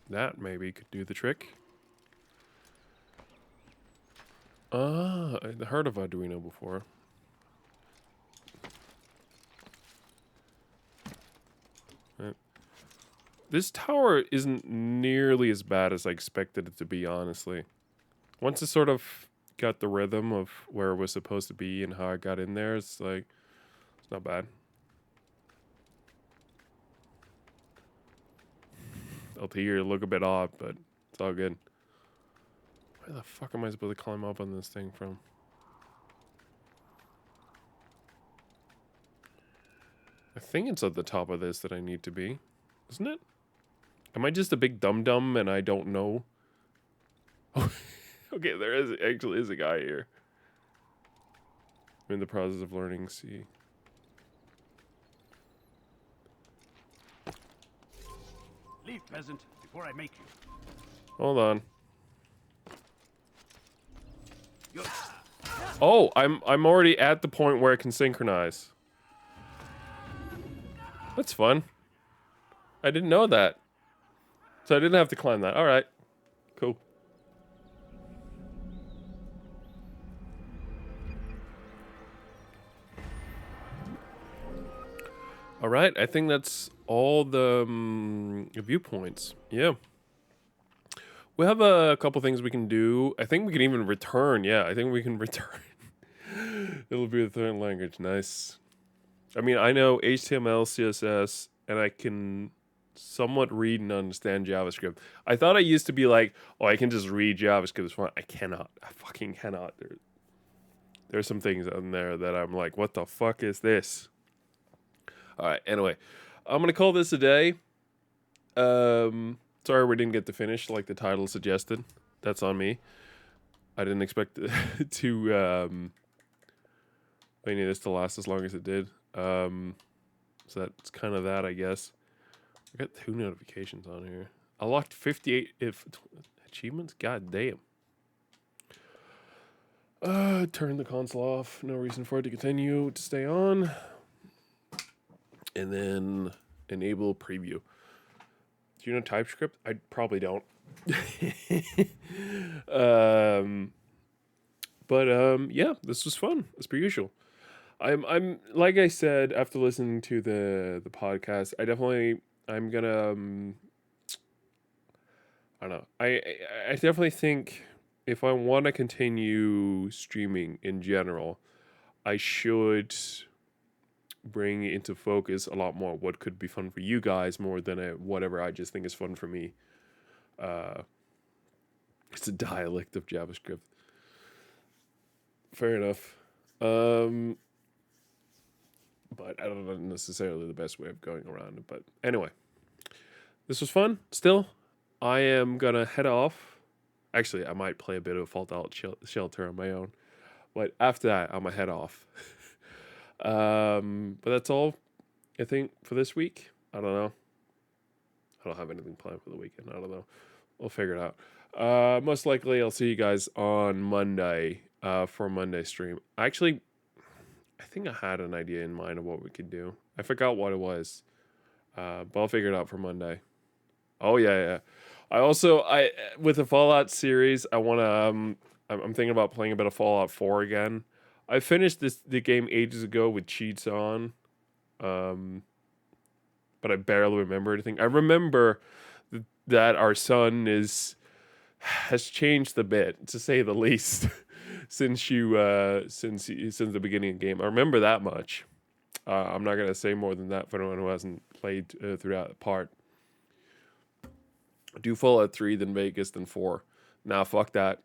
That maybe could do the trick. Ah, I'd heard of Arduino before. Right. This tower isn't nearly as bad as I expected it to be, honestly. Once it sort of got the rhythm of where it was supposed to be and how I got in there, it's like, it's not bad. Altair look a bit odd, but it's all good. Where the fuck am I supposed to climb up on this thing from? I think it's at the top of this that I need to be, isn't it? Am I just a big dum-dum and I don't know? Okay, there is actually is a guy here. I'm in the process of learning C. Leave, peasant, before I make you. Hold on. Oh, I'm already at the point where I can synchronize. That's fun. I didn't know that. So I didn't have to climb that. All right. Cool. All right. I think that's all the viewpoints. Yeah. We have a couple things we can do. I think we can even return. Yeah, I think we can return. It'll be the third language. Nice. I mean, I know HTML, CSS, and I can somewhat read and understand JavaScript. I thought I used to be like, oh, I can just read JavaScript. It's fine. I cannot. I fucking cannot. There's some things on there that I'm like, what the fuck is this? All right. Anyway, I'm going to call this a day. Sorry we didn't get to finish like the title suggested. That's on me. I didn't expect it to any of this to last as long as it did. So that's kind of that, I guess. I got 2 notifications on here. I locked 58 achievements. God damn. Turn the console off. No reason for it to continue to stay on. And then enable preview. Do you know TypeScript? I probably don't. Yeah, this was fun as per usual. I'm like I said after listening to the podcast, I'm gonna I don't know. I definitely think if I want to continue streaming in general, I should bring into focus a lot more what could be fun for you guys more than whatever I just think is fun for me. It's a dialect of JavaScript. Fair enough. But I don't know necessarily the best way of going around it. But anyway, this was fun. Still, I am gonna head off. Actually, I might play a bit of Fallout Shelter on my own. But after that, I'm gonna head off. But that's all, I think, for this week. I don't know. I don't have anything planned for the weekend. I don't know. We'll figure it out. Most likely, I'll see you guys on Monday for Monday stream. Actually, I think I had an idea in mind of what we could do. I forgot what it was. But I'll figure it out for Monday. Oh, yeah. I with the Fallout series, I want to, I'm thinking about playing a bit of Fallout 4 again. I finished the game ages ago with cheats on, but I barely remember anything. I remember that our son has changed a bit, to say the least, since the beginning of the game. I remember that much. I'm not gonna say more than that for anyone who hasn't played throughout the part. Do Fallout 3, then Vegas, then 4. Nah, fuck that.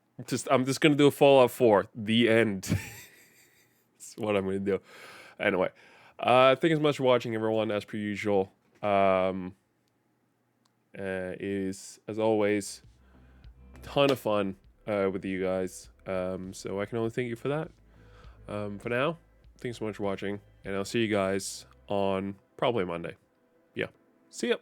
I'm just gonna do a Fallout 4. The end. What I'm going to do. Anyway, thank you so much for watching, everyone, as per usual. Is, as always, a ton of fun with you guys. So I can only thank you for that. For now, thanks so much for watching, and I'll see you guys on probably Monday. Yeah. See ya.